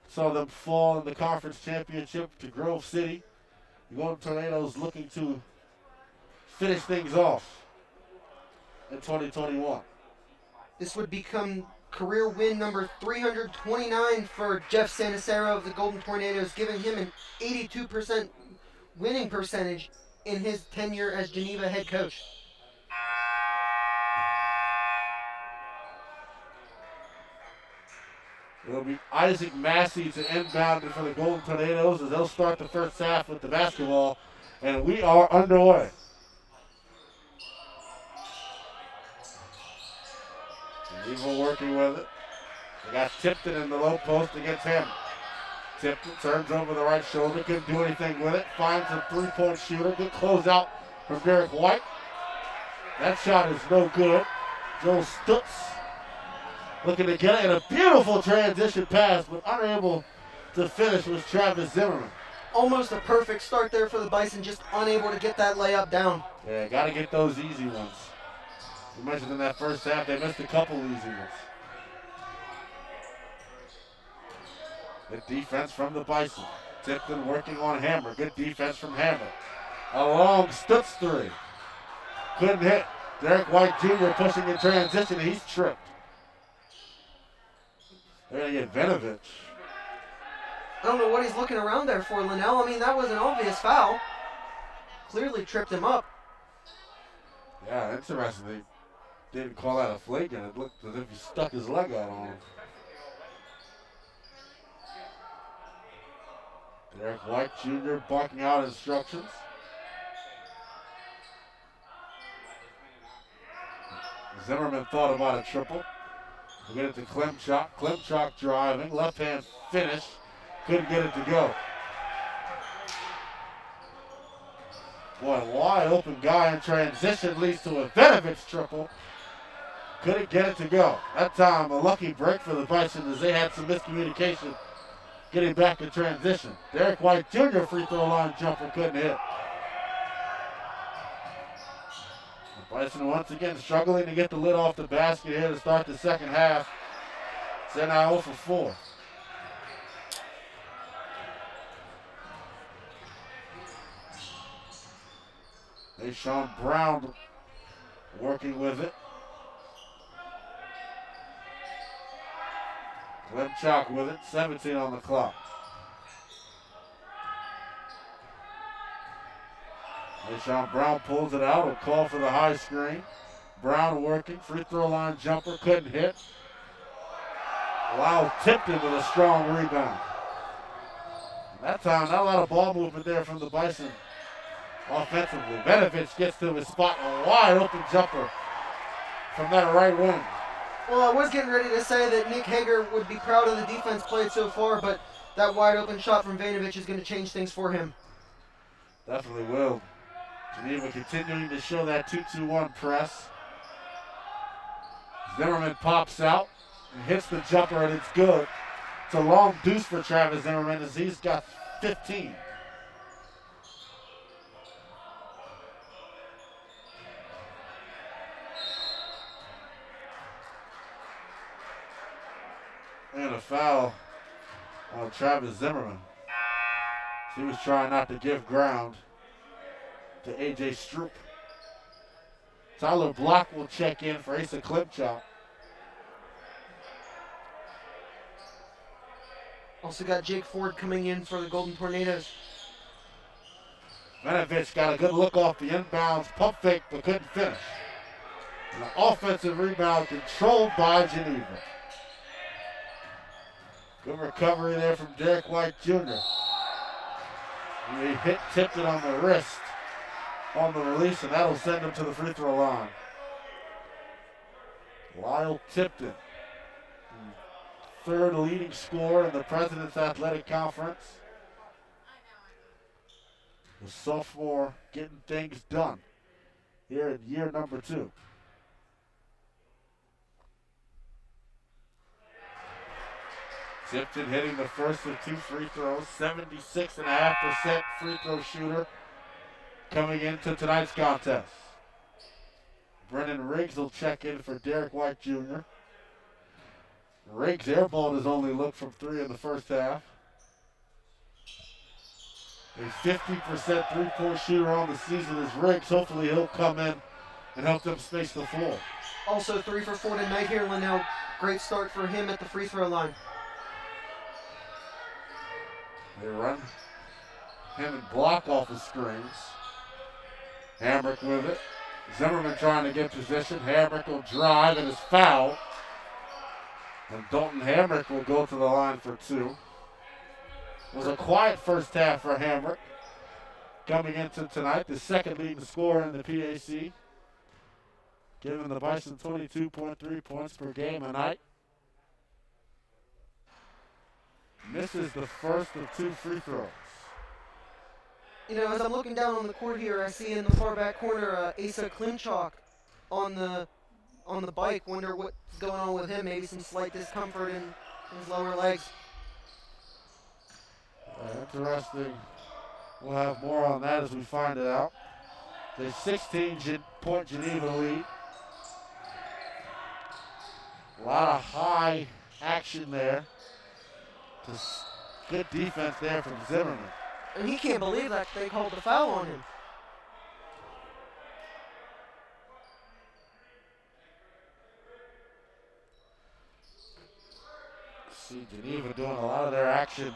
saw them fall in the conference championship to Grove City. The Golden Tornadoes looking to finish things off in 2021. This would become career win number 329 for Jeff Sanacero of the Golden Tornadoes, giving him an 82% winning percentage in his tenure as Geneva head coach. It'll be Isaac Massey to inbound it for the Golden Tornadoes as they'll start the first half with the basketball, and we are underway. Geneva working with it. They got Tipton in the low post against him. Tipton turns over the right shoulder, couldn't do anything with it. Finds a three-point shooter. Good closeout from Derek White. That shot is no good. Joe Stutz looking to get it in a beautiful transition pass, but unable to finish was Travis Zimmerman. Almost a perfect start there for the Bison, just unable to get that layup down. Yeah, got to get those easy ones. You mentioned in that first half, they missed a couple easy ones. Good defense from the Bison. Tipton working on Hammer. Good defense from Hammer. A long Stutz three. Couldn't hit. Derek White Jr. pushing in transition, and he's tripped. They're going to get Venovich. I don't know what he's looking around there for, Linnell. I mean, that was an obvious foul. Clearly tripped him up. Yeah, interesting. They didn't call that a flagrant. It looked as if he stuck his leg out on him. Derek White Jr. barking out instructions. Zimmerman thought about a triple. We get it to Klimchak. Klimchak driving, left hand finish. Couldn't get it to go. Boy, wide open guy in transition leads to a Venovich triple. Couldn't get it to go. That time, a lucky break for the Bison as they had some miscommunication getting back in transition. Derek White Jr. free throw line jumper couldn't hit. The Bison once again struggling to get the lid off the basket here to start the second half. They're now 0 for 4. Deshaun Brown working with it. Klimchak with it, 17 on the clock. Deshaun Brown pulls it out, a call for the high screen. Brown working, free throw line jumper, couldn't hit. Lyle Tipton with a strong rebound. That time, not a lot of ball movement there from the Bison offensively. Venovich gets to his spot, a wide open jumper from that right wing. Well, I was getting ready to say that Nick Hager would be proud of the defense played so far, but that wide open shot from Venovich is going to change things for him. Definitely will. Geneva Geneva continuing to show that 2-2-1 press. Zimmerman pops out and hits the jumper, and it's good. It's a long deuce for Travis Zimmerman as he's got 15. And a foul on Travis Zimmerman. He was trying not to give ground to A.J. Stroop. Tyler Block will check in for Asa Klipchak. Also got Jake Ford coming in for the Golden Tornadoes. Vinovich got a good look off the inbounds, pump fake, but couldn't finish. And an offensive rebound controlled by Geneva. Good recovery there from Derek White Jr. He tipped it on the wrist on the release, and that'll send him to the free throw line. Lyle Tipton, third leading scorer in the President's Athletic Conference. The sophomore getting things done here in year number 2. Tipton hitting the first of 2 free throws, 76.5% free throw shooter coming into tonight's contest. Brennan Riggs will check in for Derek White Jr. Riggs airballed his only look from 3 in the first half. A 50% three-point shooter on the season is Riggs. Hopefully he'll come in and help them space the floor. Also 3 for 4 tonight here in Linnell. Great start for him at the free throw line. They run him and Block off the screens. Hamrick with it. Zimmerman trying to get position. Hamrick will drive and is fouled. And Dalton Hamrick will go to the line for 2. It was a quiet first half for Hamrick. Coming into tonight, the second leading scorer in the PAC. Giving the Bison 22.3 points per game a night. Misses the first of 2 free throws. You know, as I'm looking down on the court here, I see in the far back corner Asa Klimchak on the bike. Wonder what's going on with him. Maybe some slight discomfort in his lower legs. Interesting. We'll have more on that as we find it out. The 16-point Geneva lead. A lot of high action there. Good defense there from Zimmerman. And he can't believe that they called the foul on him. See Geneva doing a lot of their action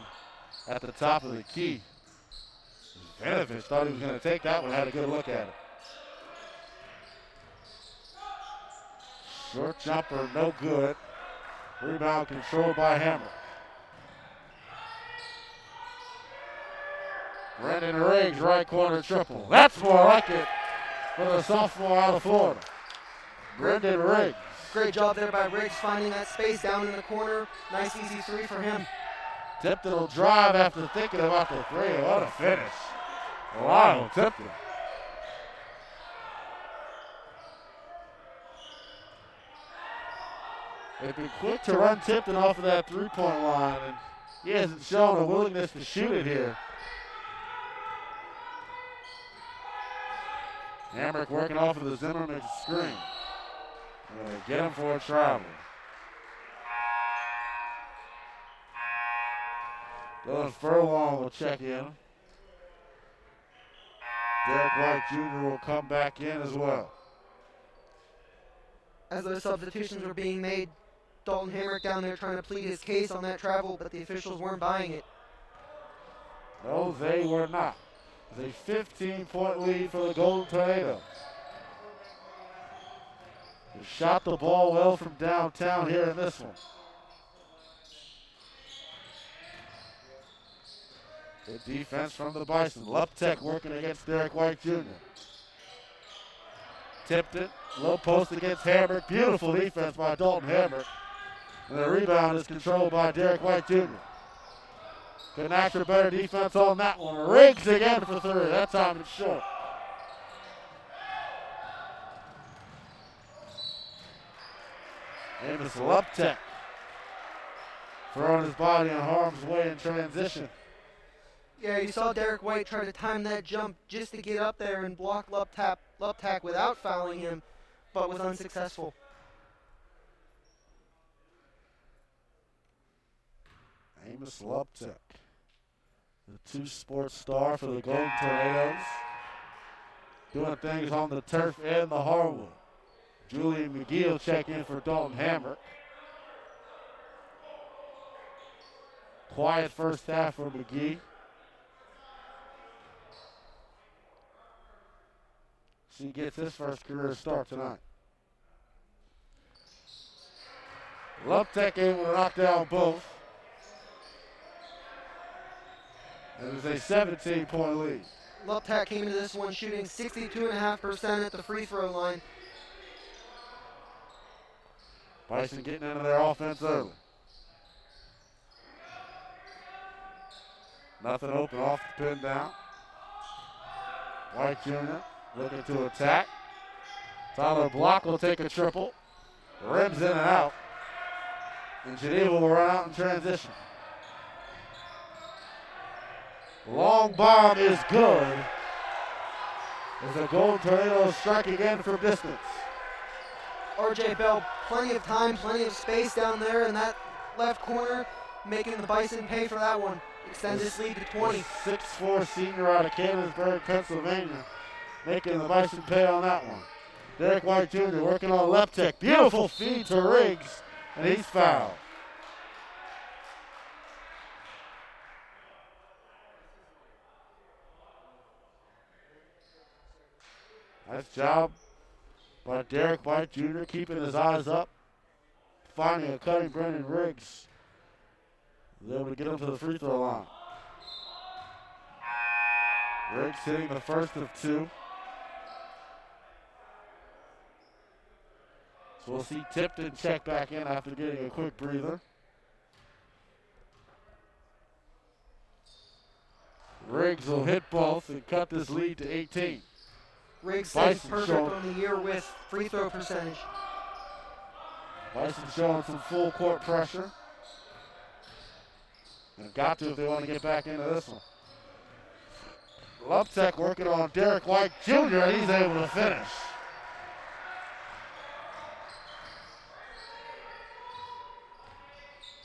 at the top of the key. Vinovich thought he was going to take that one, had a good look at it. Short jumper, no good. Rebound controlled by Hammer. Brendan Riggs, right corner triple. That's more like it for the sophomore out of Florida. Brendan Riggs. Great job there by Riggs finding that space down in the corner. Nice easy 3 for him. Tipton will drive after thinking about the 3. What a finish. Wow, Tipton. They've been quick to run Tipton off of that 3-point line, and he hasn't shown a willingness to shoot it here. Hamrick working off of the Zimmerman screen. They're going to get him for a travel. Dylan Furlong will check in. Derek White Jr. will come back in as well. As those substitutions were being made, Dalton Hamrick down there trying to plead his case on that travel, but the officials weren't buying it. No, they were not. It's a 15-point lead for the Golden Tornadoes. They shot the ball well from downtown here in this one. Good defense from the Bison. Luptek working against Derek White Jr. Tipped it. Low post against Hamrick. Beautiful defense by Dalton Hamrick. And the rebound is controlled by Derek White Jr. Couldn't ask for better defense on that one. Riggs again for 3. That time it's short. Amos Luptek throwing his body in harm's way in transition. Yeah, you saw Derek White try to time that jump just to get up there and block Luptek without fouling him, but was unsuccessful. Amos Luptek, the two-sport star for the Golden Tornadoes, doing things on the turf and the hardwood. Julian McGee will check in for Dalton Hammer. Quiet first half for McGee. He gets his first career start tonight. Luptek able to knock down both. And it's a 17-point lead. Luptek came into this one shooting 62.5% at the free throw line. Bison getting into their offense early. Nothing open off the pin down. White Jr. looking to attack. Tyler Block will take a triple. Rims in and out. And Geneva will run out in transition. Long bomb is good. As the Golden Tornadoes strike again from distance. RJ Bell, plenty of time, plenty of space down there in that left corner, making the Bison pay for that one. Extend this lead to 20. 6'4" senior out of Canonsburg, Pennsylvania, making the Bison pay on that one. Derek White Jr. working on Luptek. Beautiful feed to Riggs, and he's fouled. Nice job by Derek White Jr. keeping his eyes up, finding a cutting Brendan Riggs. Was able to get him to the free throw line. Riggs hitting the first of two. So we'll see Tipton check back in after getting a quick breather. Riggs will hit both and cut this lead to 18. Riggs stays perfect on the year with free throw percentage. Bison showing some full court pressure. And got to if they want to get back into this one. Luptek working on Derek White Jr. and he's able to finish.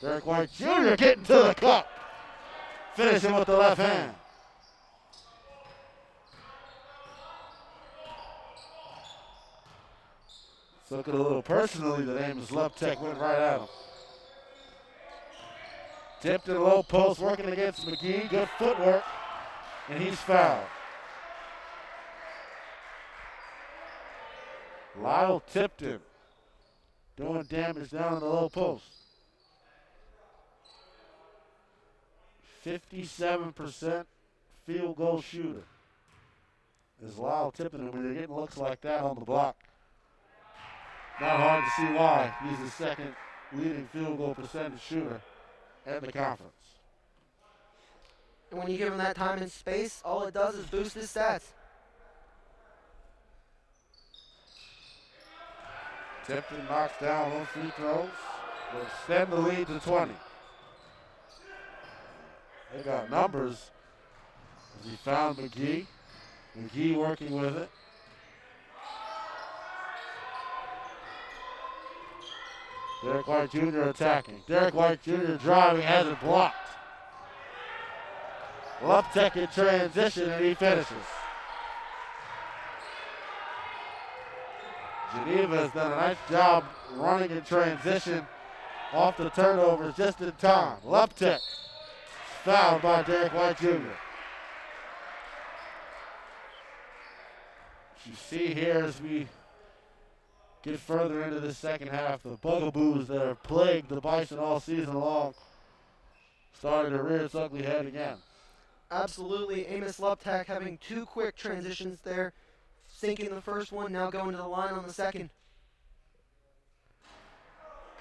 Derek White Jr. getting to the cup. Finishing with the left hand. Took it a little personally that Amos Luptek went right at him. Tipped in a low post, working against McGee. Good footwork, and he's fouled. Lyle Tipton doing damage down in the low post. 57% field goal shooter is Lyle Tipton, and when you're getting looks like that on the block, not hard to see why he's the second leading field goal percentage shooter at the conference. And when you give him that time and space, all it does is boost his stats. Tipton knocks down those free throws. Will extend the lead to 20. They got numbers as he found McGee. McGee working with it. Derek White Jr. attacking. Derek White Jr. driving, has it blocked. Luptek in transition, and he finishes. Geneva has done a nice job running in transition off the turnovers just in time. Luptek fouled by Derek White Jr. You see here as we get further into the second half, the bugaboos that have plagued the Bison all season long starting to rear its ugly head again. Absolutely. Amos Luptek having two quick transitions there, sinking the first one, now going to the line on the second.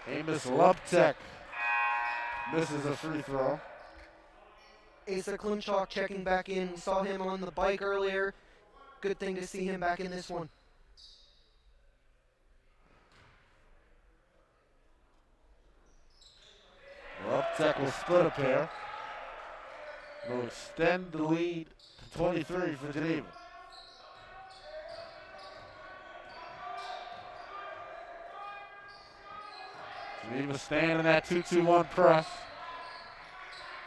Amos Luptek misses a free throw. Asa Klimchuk checking back in. We saw him on the bike earlier. Good thing to see him back in this one. Luptek will split a pair. Will extend the lead to 23 for Geneva. Geneva staying in that 2-2-1 press.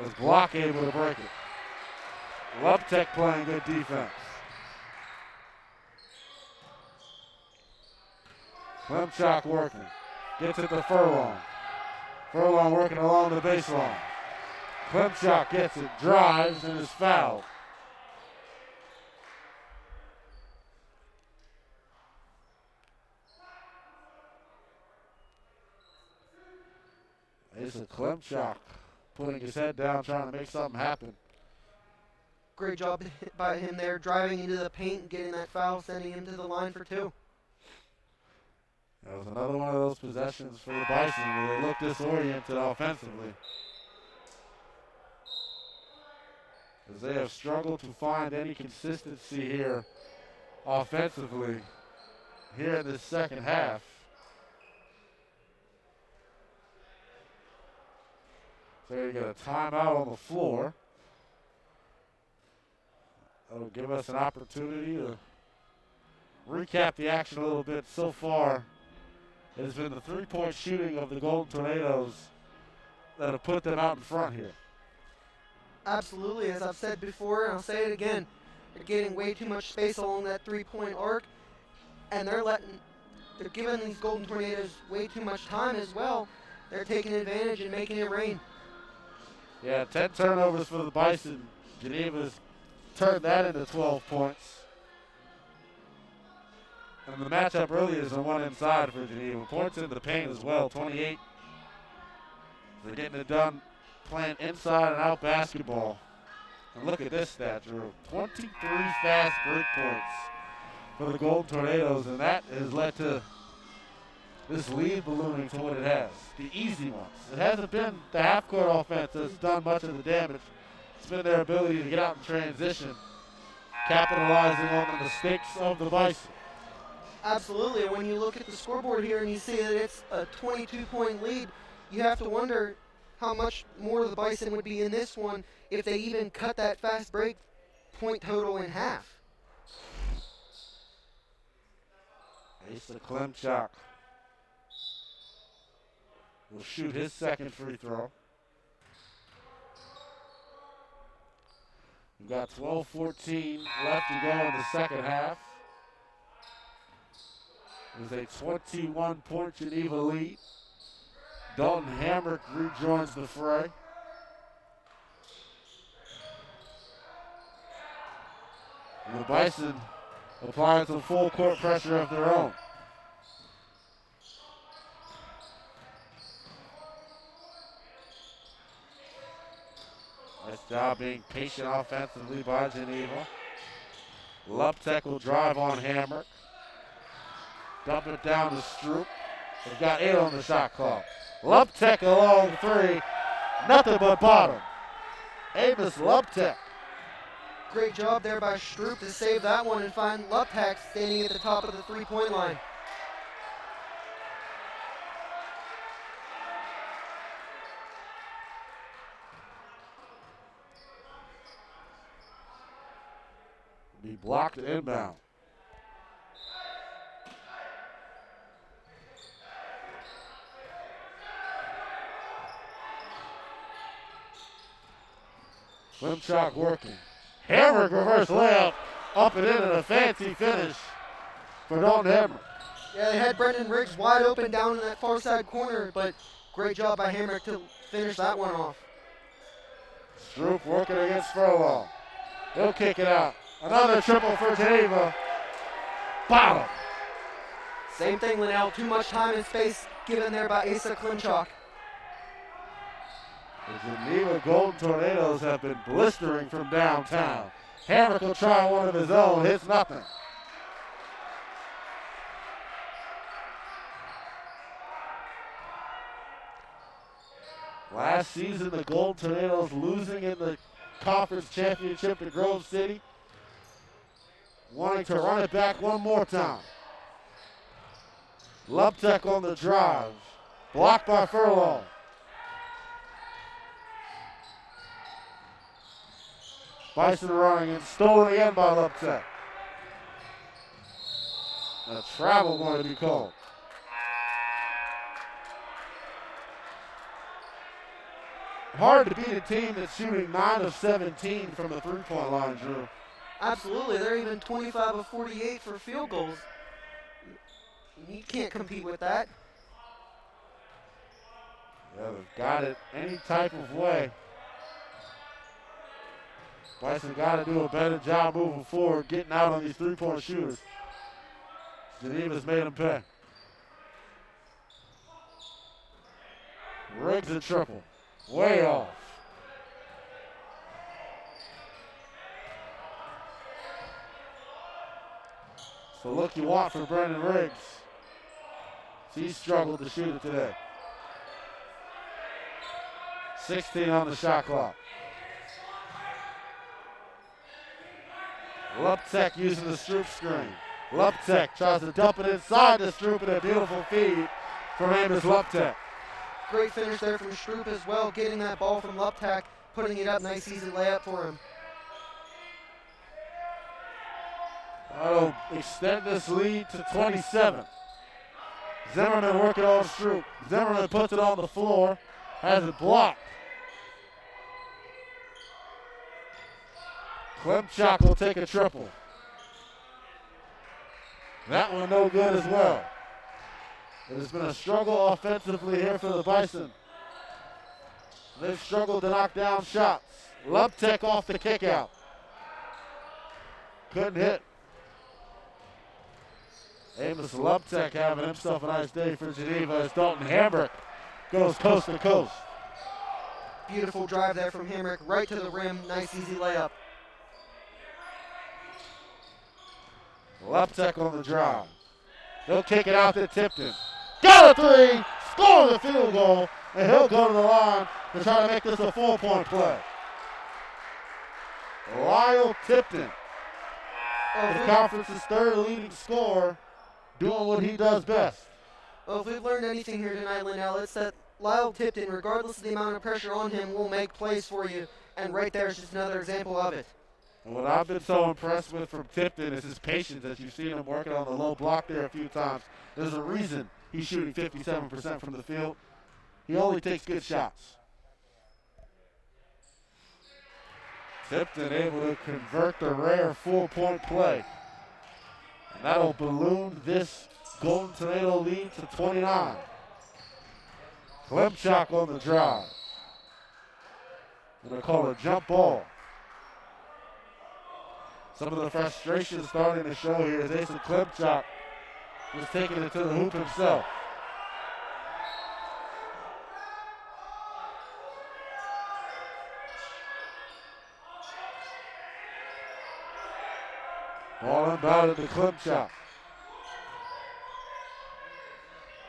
As Block able to break it. Luptek playing good defense. Klimchak working. Gets it to Furlong. Furlong working along the baseline. Klimchak gets it, drives, and is fouled. Asa Klimchak putting his head down, trying to make something happen. Great job by him there, driving into the paint, getting that foul, sending him to the line for 2. That was another one of those possessions for the Bison where they looked disoriented offensively, as they have struggled to find any consistency here offensively here in this second half. So you get a timeout on the floor. That'll give us an opportunity to recap the action a little bit. So far, it has been the three-point shooting of the Golden Tornadoes that have put them out in front here. Absolutely, as I've said before, and I'll say it again, they're getting way too much space along that three-point arc, and they're giving these Golden Tornadoes way too much time as well. They're taking advantage and making it rain. Yeah, 10 turnovers for the Bison. Geneva's turned that into 12 points. And the matchup really is on one inside for Geneva. Points in the paint as well, 28. They're getting it done playing inside and out basketball. And look at this stat, Drew. 23 fast break points for the Golden Tornadoes, and that has led to this lead ballooning to what it has. The easy ones. It hasn't been the half-court offense that's done much of the damage. It's been their ability to get out in transition, capitalizing on the mistakes of the Bison. Absolutely. When you look at the scoreboard here and you see that it's a 22-point lead, you have to wonder how much more the Bison would be in this one if they even cut that fast break point total in half. Asa Klimchak will shoot his second free throw. We've got 12-14 left to go in the second half. There's a 21-point Geneva lead. Dalton Hamrick rejoins the fray. And the Bison applying some full court pressure of their own. Nice job being patient offensively by Geneva. Luptek will drive on Hamrick. Dump it down to Stroop. They've got 8 on the shot clock. Luptek along 3. Nothing but bottom. Amos Luptek. Great job there by Stroop to save that one and find Luptek standing at the top of the three-point line. Be blocked inbound. Klimchak working. Hamrick reverse layup. Up and in and a fancy finish for Dalton Hamrick. Yeah, they had Brendan Riggs wide open down in that far side corner, but great job by Hamrick to finish that one off. Stroop working against Furlong. He'll kick it out. Another triple for Geneva. Bottom. Same thing, Linnell. Too much time and space given there by Asa Klimchak. The Geneva Golden Tornadoes have been blistering from downtown. Hamrick will try one of his own. Hits nothing. Last season, the Golden Tornadoes losing in the conference championship to Grove City. Wanting to run it back one more time. Luptek on the drive. Blocked by Furlong. Bison running and stolen again by Luptek. A travel going to be called. Hard to beat a team that's shooting 9 of 17 from the three-point line, Drew. Absolutely. They're even 25 of 48 for field goals. You can't compete with that. Yeah, they've got it any type of way. Bison got to do a better job moving forward, getting out on these three-point shooters. Geneva's made them pay. Riggs a triple. Way off. It's the look you want for Brendan Riggs. He struggled to shoot it today. 16 on the shot clock. Luptek using the Stroop screen. Luptek tries to dump it inside the Stroop, and a beautiful feed from Amos Luptek. Great finish there from Stroop as well, getting that ball from Luptek, putting it up, nice easy layup for him. That'll extend this lead to 27. Zimmerman working on Stroop. Zimmerman puts it on the floor, has it blocked. Klimchak will take a triple. That one no good as well. It has been a struggle offensively here for the Bison. They've struggled to knock down shots. Luptek off the kick out. Couldn't hit. Amos Luptek having himself a nice day for Geneva as Dalton Hambrick goes coast to coast. Beautiful drive there from Hambrick, right to the rim, nice easy layup. Luptek on the drive. He'll kick it out to Tipton. Got a three, score the field goal, and he'll go to the line to try to make this a 4-point play. Lyle Tipton, the conference's third leading scorer, doing what he does best. Well, if we've learned anything here tonight, Linnell, it's that Lyle Tipton, regardless of the amount of pressure on him, will make plays for you, and right there is just another example of it. And what I've been so impressed with from Tipton is his patience, as you've seen him working on the low block there a few times. There's a reason he's shooting 57% from the field. He only takes good shots. Tipton able to convert the rare 4-point play. And that'll balloon this Golden Tornado lead to 29. Klimchak on the drive. Gonna call a jump ball. Some of the frustration starting to show here as Asa Klimchak was taking it to the hoop himself. Ball inbounded to Klimchak.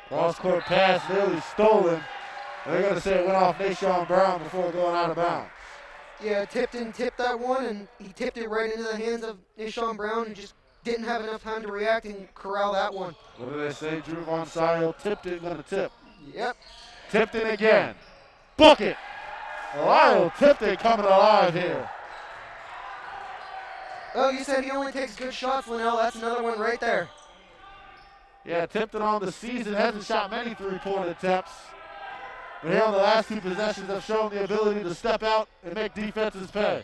Cross-court pass nearly stolen. They're going to say it went off Nashawn Brown before going out of bounds. Yeah, Tipton tipped that one, and he tipped it right into the hands of Nashawn Brown, and just didn't have enough time to react and corral that one. What do they say? Drew Von Sile, Tipton going to tip. Yep. Tipton again. Bucket. Lyle Tipton coming alive here. Oh, you said he only takes good shots, Linnell. That's another one right there. Yeah, Tipton on the season hasn't shot many three-point attempts. But here on the last two possessions have shown the ability to step out and make defenses pay.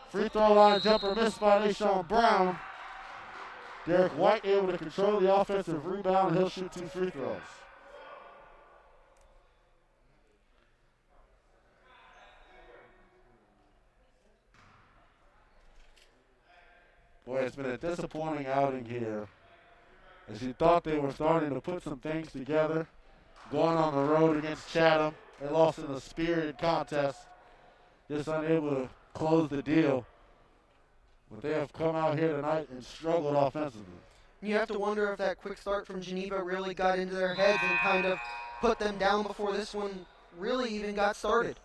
Free throw line jumper missed by Nashawn Brown. Derek White able to control the offensive rebound, and he'll shoot 2 free throws. Boy, it's been a disappointing outing here. As you thought they were starting to put some things together. Going on the road against Chatham. They lost in a spirited contest. Just unable to close the deal. But they have come out here tonight and struggled offensively. You have to wonder if that quick start from Geneva really got into their heads and kind of put them down before this one really even got started.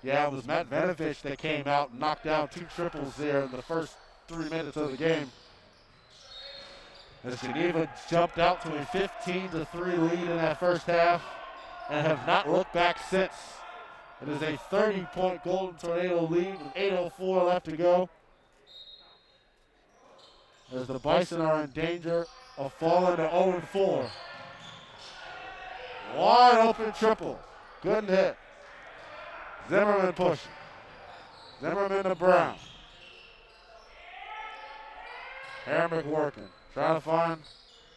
Yeah, it was Matt Vanovich that came out and knocked down 2 triples there in the first 3 minutes of the game. As Geneva jumped out to a 15-3 lead in that first half and have not looked back since. It is a 30-point Golden Tornado lead with 8:04 left to go. As the Bison are in danger of falling to 0-4. Wide open triple. Good hit. Zimmerman pushing. Zimmerman to Brown. Hamrick working. Trying to find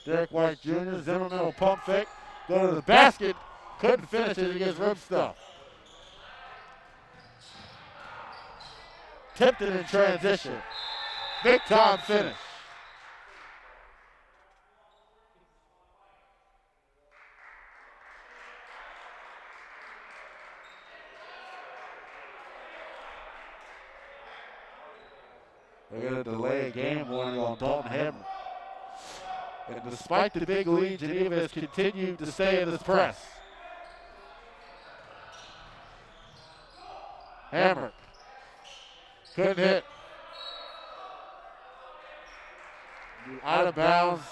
Derek White Jr. Zimmerman will pump fake. Go to the basket. Couldn't finish it. He gets rib stuff. Tipton in transition. Big time finish. They're going to delay a game warning on Dalton Hammer. And despite the big lead, Geneva has continued to stay in this press. Hammer. Couldn't hit. Out of bounds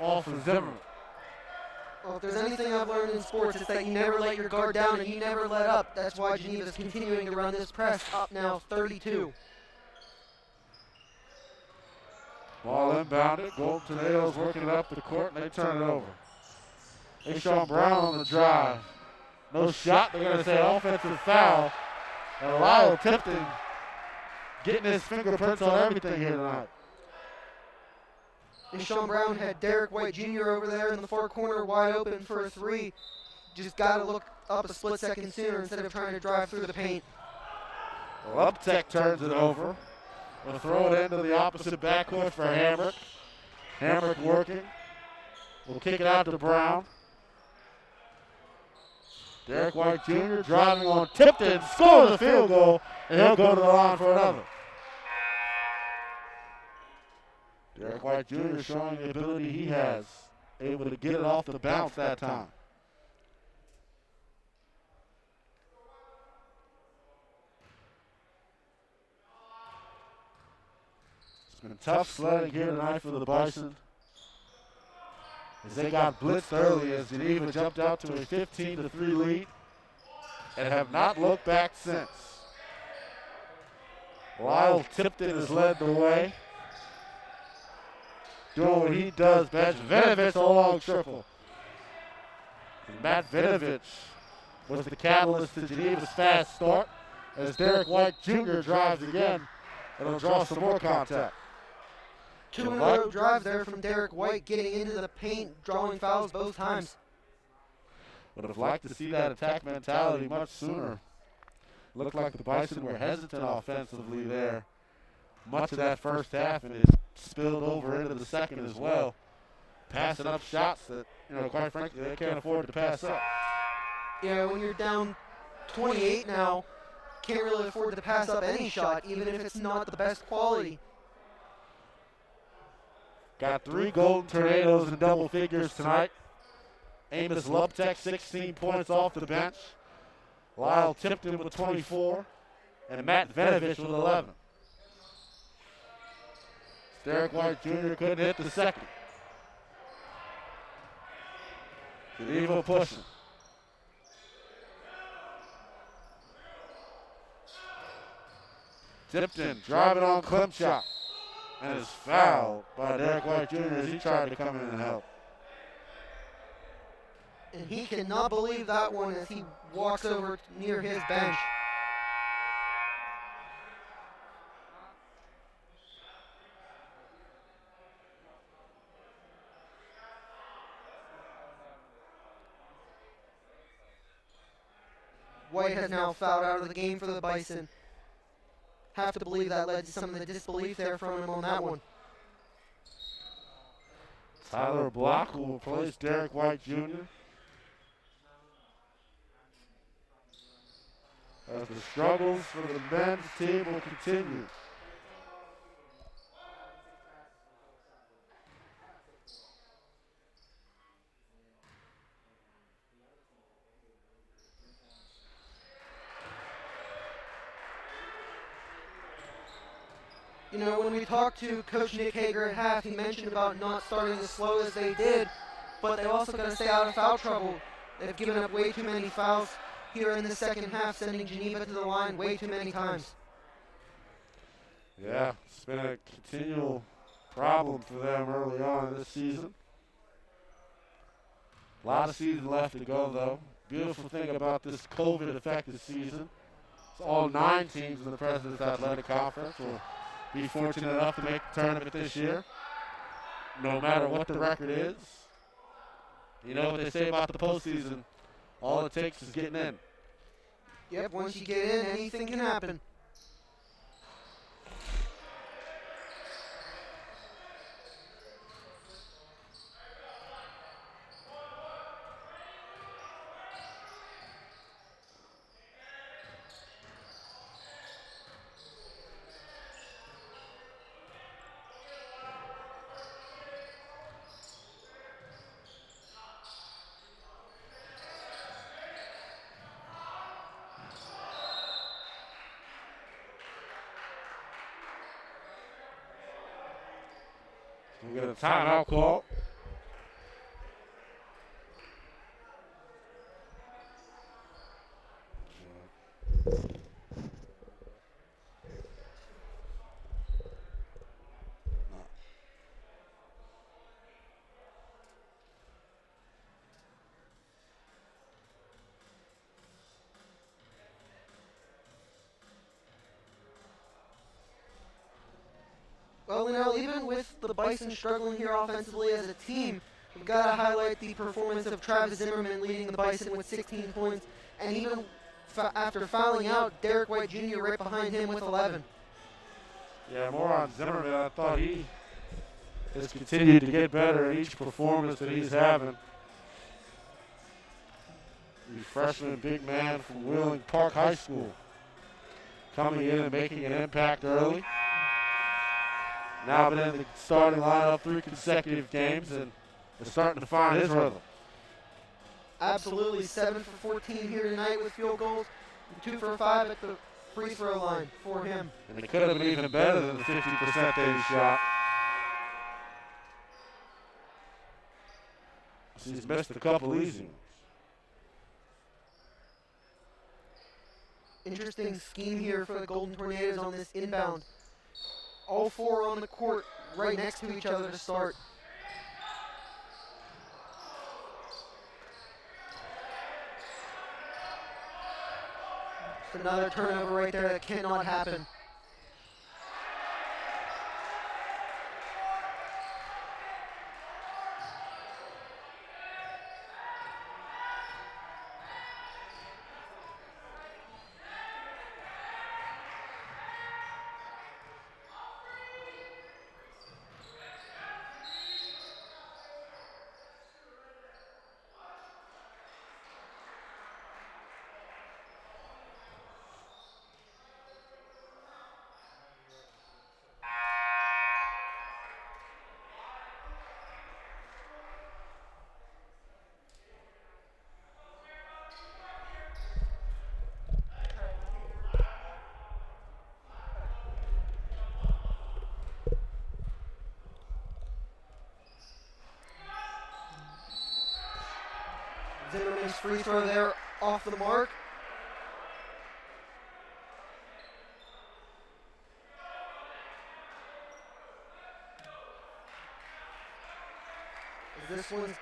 off of Zimmerman. Well, if there's anything I've learned in sports, it's that you never let your guard down and you never let up. That's why Geneva's continuing to run this press up now 32. Ball inbounded. Golden Tornadoes working it up the court, and they turn it over. Deshaun Brown on the drive. No shot. They're going to say offensive foul. And Lyle Tipton getting his fingerprints on everything here tonight. Deshaun Brown had Derek White Jr. over there in the far corner wide open for a three. Just got to look up a split second sooner instead of trying to drive through the paint. Well, Uptech turns it over. We'll throw it into the opposite backcourt for Hamrick. Hamrick working. We'll kick it out to Brown. Derek White Jr. driving on Tipton, scores a field goal, and he'll go to the line for another. Derek White Jr. showing the ability he has, able to get it off the bounce that time. It's been tough sledding here tonight for the Bison, as they got blitzed early as Geneva jumped out to a 15-3 lead and have not looked back since. Lyle Tipton has led the way, doing what he does best. Vinovich a long triple. And Matt Vinovich was the catalyst to Geneva's fast start as Derek White Jr. drives again. It'll draw some more contact. 2 in a row drives there from Derek White, getting into the paint, drawing fouls both times. Would have liked to see that attack mentality much sooner. Looked like the Bison were hesitant offensively there much of that first half, and it spilled over into the second as well. Passing up shots that, quite frankly, they can't afford to pass up. Yeah, when you're down 28 now, can't really afford to pass up any shot, even if it's not the best quality. Got 3 Golden Tornadoes in double figures tonight. Amos Lubtek, 16 points off the bench. Lyle Tipton with 24. And Matt Vinovich with 11. Derek White Jr. couldn't hit the second. Geneva pushing. Tipton driving on Klimchak. And is fouled by Derek White Jr. as he tried to come in and help. And he cannot believe that one as he walks over near his bench. White has now fouled out of the game for the Bison. Have to believe that led to some of the disbelief there from him on that one. Tyler Block will replace Derek White Jr. as the struggles for the men's team will continue. When we talked to Coach Nick Hager at half, he mentioned about not starting as slow as they did, but they also got to stay out of foul trouble. They've given up way too many fouls here in the second half, sending Geneva to the line way too many times. Yeah, it's been a continual problem for them early on this season. A lot of season left to go, though. Beautiful thing about this COVID-affected season, it's all 9 teams in the President's Athletic Conference will be fortunate enough to make the tournament this year, no matter what the record is. You know what they say about the postseason, all it takes is getting in. Yep, once you get in, anything can happen. We get a timeout call. Well, Linnell, even with the Bison struggling here offensively as a team, we've got to highlight the performance of Travis Zimmerman leading the Bison with 16 points, and even after fouling out, Derek White Jr. right behind him with 11. Yeah, more on Zimmerman. I thought he has continued to get better in each performance that he's having. The freshman big man from Wheeling Park High School coming in and making an impact early. Now been in the starting lineup 3 consecutive games and is starting to find his rhythm. Absolutely, 7 for 14 here tonight with field goals, and 2 for 5 at the free throw line for him. And it could have been even better than the 50% that he shot. He's missed a couple easy ones. Interesting scheme here for the Golden Tornadoes on this inbound. All 4 on the court right next to each other to start. Another turnover right there that cannot happen. Zimmerman's free throw there off the mark. This one's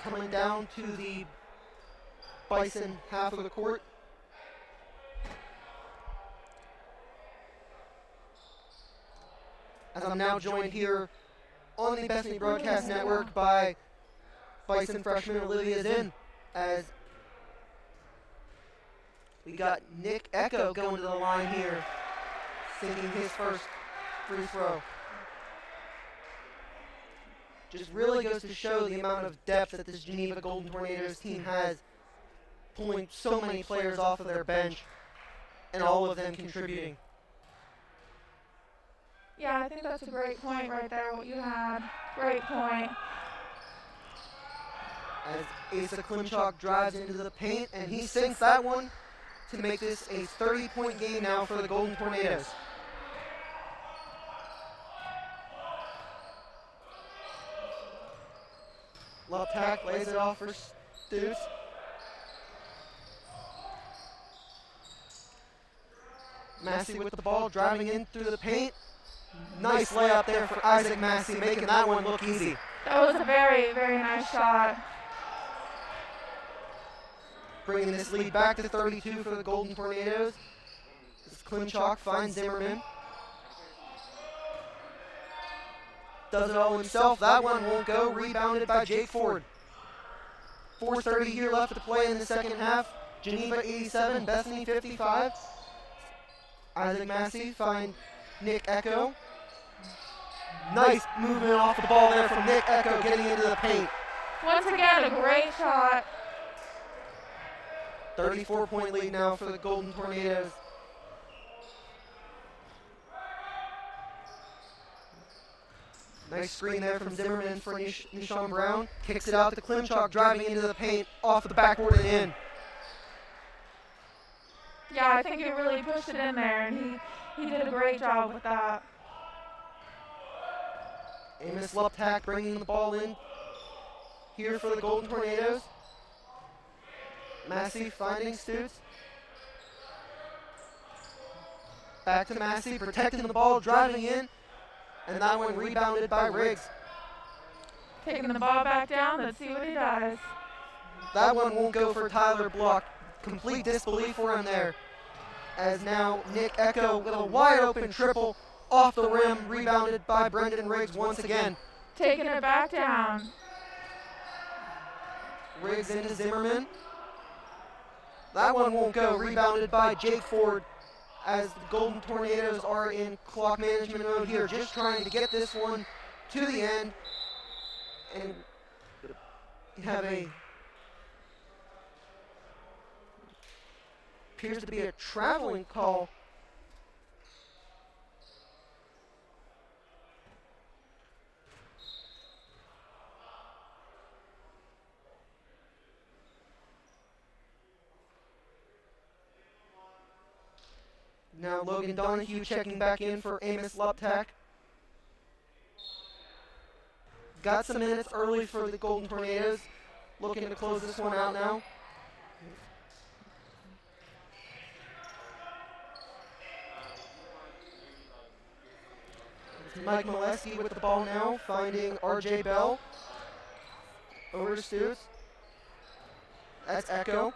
coming down to the Bison half of the court. As I'm now joined here on the Bethany Broadcast Network by Bison freshman Olivia Zinn, as we got Nick Echo going to the line here, sinking his first free throw. Just really goes to show the amount of depth that this Geneva Golden Tornadoes team has, pulling so many players off of their bench and all of them contributing. Yeah, I think that's a great point right there, what you had. Great point. As Asa Klimchuk drives into the paint, and he sinks that one to make this a 30-point game now for the Golden Tornadoes. Luptak lays it off for Stoops. Massey with the ball, driving in through the paint. Nice layup there for Isaac Massey, making that one look easy. That was a very, very nice shot. Bringing this lead back to 32 for the Golden Tornadoes. As Klimchak finds Zimmerman. Does it all himself. That one won't go. Rebounded by Jake Ford. 4:30 here left to play in the second half. Geneva 87, Bethany 55. Isaac Massey find Nick Echo. Nice movement off the ball there from Nick Echo getting into the paint. Once again, a great shot. 34-point lead now for the Golden Tornadoes. Nice screen there from Zimmerman for Nishan Brown. Kicks it out to Klimchak, driving into the paint, off the backboard and in. Yeah, I think he really pushed it in there, and he did a great job with that. Amos Luptak bringing the ball in here for the Golden Tornadoes. Massey finding Stutz. Back to Massey, protecting the ball, driving in. And that one rebounded by Riggs. Taking the ball back down, let's see what he does. That one won't go for Tyler Block. Complete disbelief for him there. As now Nick Echo with a wide open triple off the rim, rebounded by Brendan Riggs once again. Taking it back down. Riggs into Zimmerman. That one won't go, rebounded by Jake Ford. As the Golden Tornadoes are in clock management mode here, just trying to get this one to the end and have appears to be a traveling call. Now Logan Donahue checking back in for Amos Luptak. Got some minutes early for the Golden Tornadoes. Looking to close this one out now. It's Mike Molesky with the ball now, finding RJ Bell. Over to Stutz. That's Echo.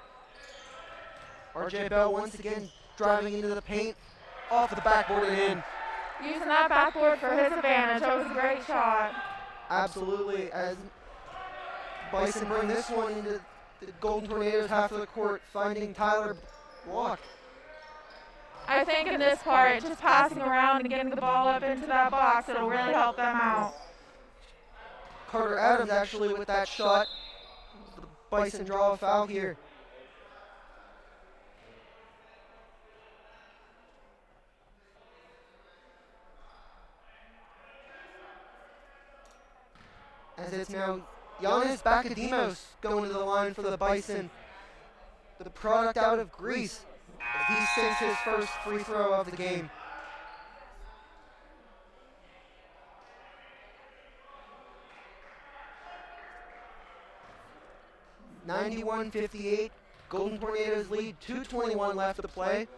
RJ Bell once again driving into the paint, off of the backboard and in. Using that backboard for his advantage. That was a great shot. Absolutely, as Bison bring this one into the Golden Tornadoes half of the court, finding Tyler Block. I think in this part, just passing around and getting the ball up into that box, it'll really help them out. Carter Adams actually with that shot. The Bison draw a foul here. As it's now Giannis Bakadimos going to the line for the Bison. The product out of Greece. He sinks his first free throw of the game. (91-58). Golden Tornadoes lead. 2:21 left to play.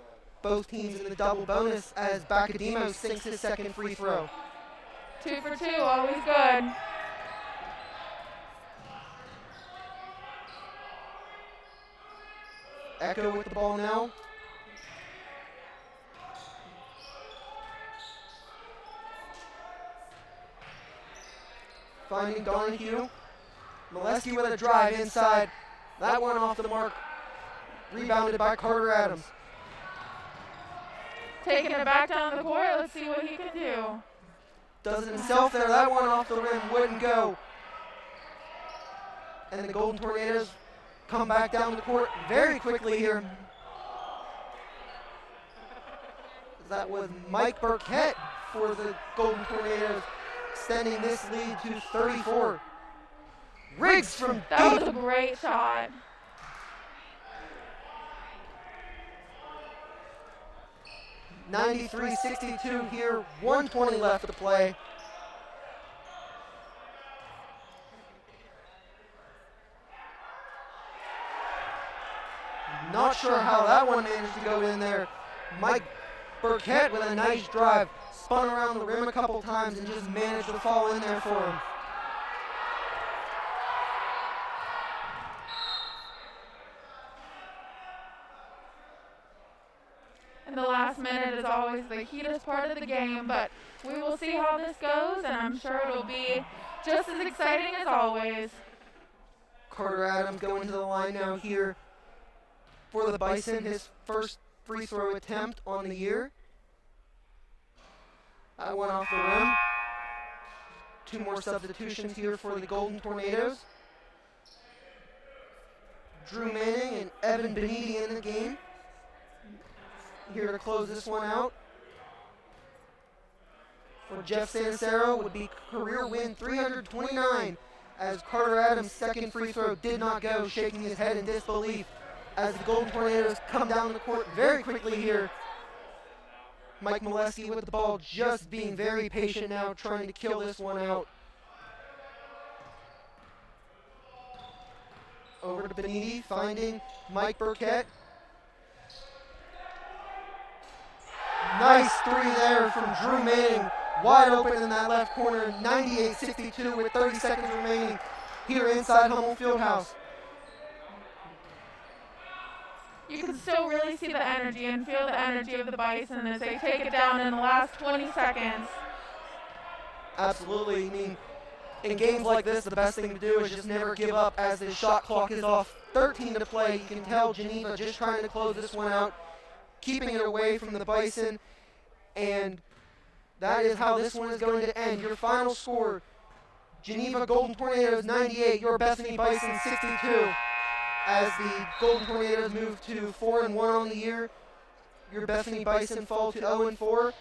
Both teams in the double bonus as Bakadimos sinks his second free throw. 2 for 2, always good. Echo with the ball now. Finding Donahue. Molesky with a drive inside. That one off the mark. Rebounded by Carter Adams. Taking it back down the court, let's see what he can do. Does it himself there. That one off the rim wouldn't go. And the Golden Tornadoes come back down the court very quickly here. That was Mike Burkett for the Golden Tornadoes, extending this lead to 34. Riggs from That deep. was a great shot. (93-62) here, 1:20 left to play. Not sure how that one managed to go in there. Mike Burkett with a nice drive. Spun around the rim a couple times and just managed to fall in there for him. And the last minute is always the heatest part of the game, but we will see how this goes, and I'm sure it'll be just as exciting as always. Carter Adams going to the line now here for the Bison, his first free throw attempt on the year. That went off the rim. 2 more substitutions here for the Golden Tornadoes. Drew Manning and Evan Beniti in the game. Here to close this one out. For Jeff Sancero would be career win 329 as Carter Adams' second free throw did not go, shaking his head in disbelief as the Golden Tornadoes come down the court very quickly here. Mike Molesky with the ball, just being very patient now, trying to kill this one out. Over to Beniti, finding Mike Burkett. Nice 3 there from Drew Manning, wide open in that left corner, 98-62 with 30 seconds remaining here inside Hummel Fieldhouse. You can still really see the energy and feel the energy of the Bison as they take it down in the last 20 seconds. Absolutely. I mean, in games like this, the best thing to do is just never give up as the shot clock is off. 13 to play. You can tell Geneva just trying to close this one out, keeping it away from the Bison. And that is how this one is going to end. Your final score, Geneva Golden Tornadoes 98, your Bethany Bison 62. As the Golden Tornadoes move to 4-1 on the year, your Bethany Bison fall to 0-4.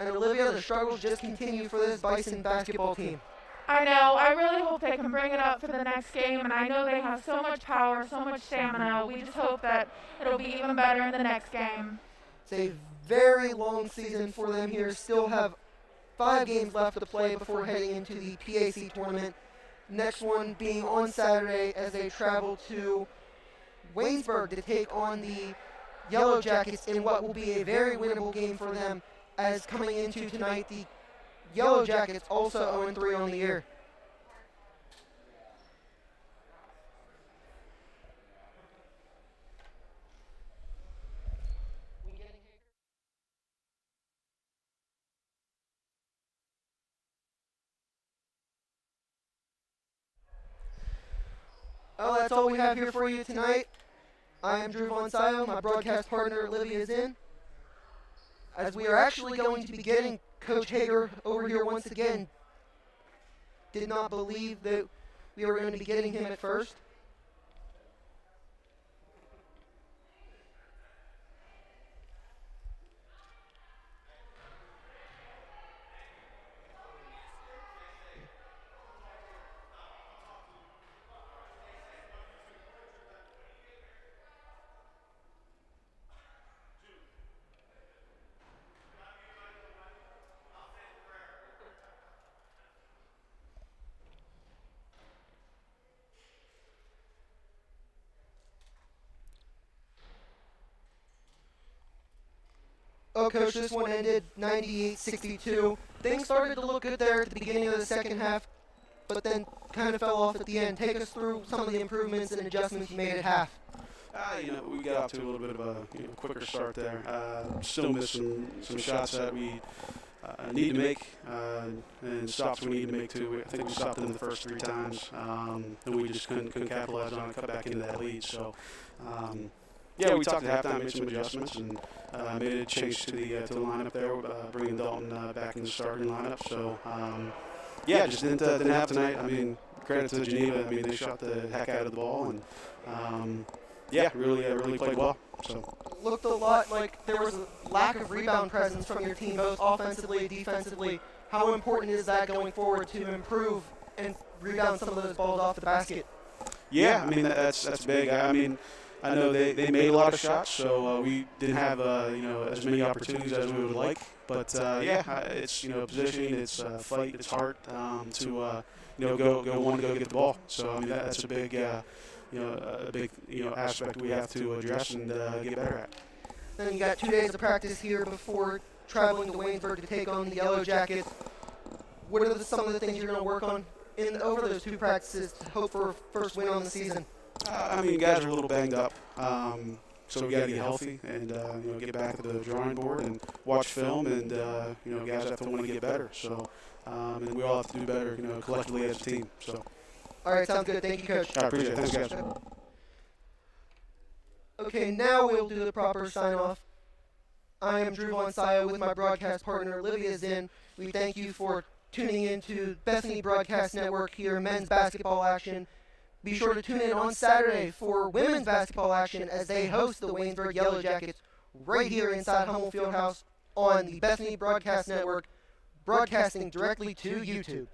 And Olivia, the struggles just continue for this Bison basketball team. I know. I really hope they can bring it up for the next game, and I know they have so much power, so much stamina. We just hope that it'll be even better in the next game. It's a very long season for them here. Still have 5 games left to play before heading into the PAC tournament. Next one being on Saturday as they travel to Waynesburg to take on the Yellow Jackets in what will be a very winnable game for them, as coming into tonight, the Yellow Jackets also 0-3 on the year. Oh, that's all we have here for you tonight. I am Drew Von Sio. My broadcast partner, Olivia, is in. As we are actually going to be getting Coach Hager over here once again. Did not believe that we were going to be getting him at first. Oh, Coach, this one ended 98-62. Things started to look good there at the beginning of the second half, but then kind of fell off at the end. Take us through some of the improvements and adjustments you made at half. We got off to a little bit of a quicker start there. Still missing some shots that we need to make, and stops we need to make too. I think we stopped them the first 3 times, and we just couldn't capitalize on it, cut back into that lead. So, we talked at halftime, made some adjustments, and made a change to the lineup there, bringing Dalton back in the starting lineup. So, just didn't have tonight. I mean, credit to Geneva. I mean, they shot the heck out of the ball, and really played well. So looked a lot like there was a lack of rebound presence from your team, both offensively and defensively. How important is that going forward to improve and rebound some of those balls off the basket? Yeah, I mean that's big. I mean, I know they made a lot of shots, so we didn't have as many opportunities as we would like. But it's positioning, it's fight, it's heart to go get the ball. So I mean that's a big aspect we have to address and get better at. Then you got 2 days of practice here before traveling to Waynesburg to take on the Yellow Jackets. What are some of the things you're going to work on over those 2 practices to hope for a first win on the season? I mean, guys are a little banged up, so we got to get healthy and get back to the drawing board and watch film. And guys have to want to get better. So, and we all have to do better, collectively as a team. So. All right, sounds good. Thank you, Coach. I appreciate it. Thanks, guys. Okay, now we'll do the proper sign-off. I am Drew Von Sayo with my broadcast partner, Olivia Zinn. We thank you for tuning in to Bethany Broadcast Network here, men's basketball action. Be sure to tune in on Saturday for women's basketball action as they host the Waynesburg Yellow Jackets right here inside Hummel Fieldhouse on the Bethany Broadcast Network, broadcasting directly to YouTube.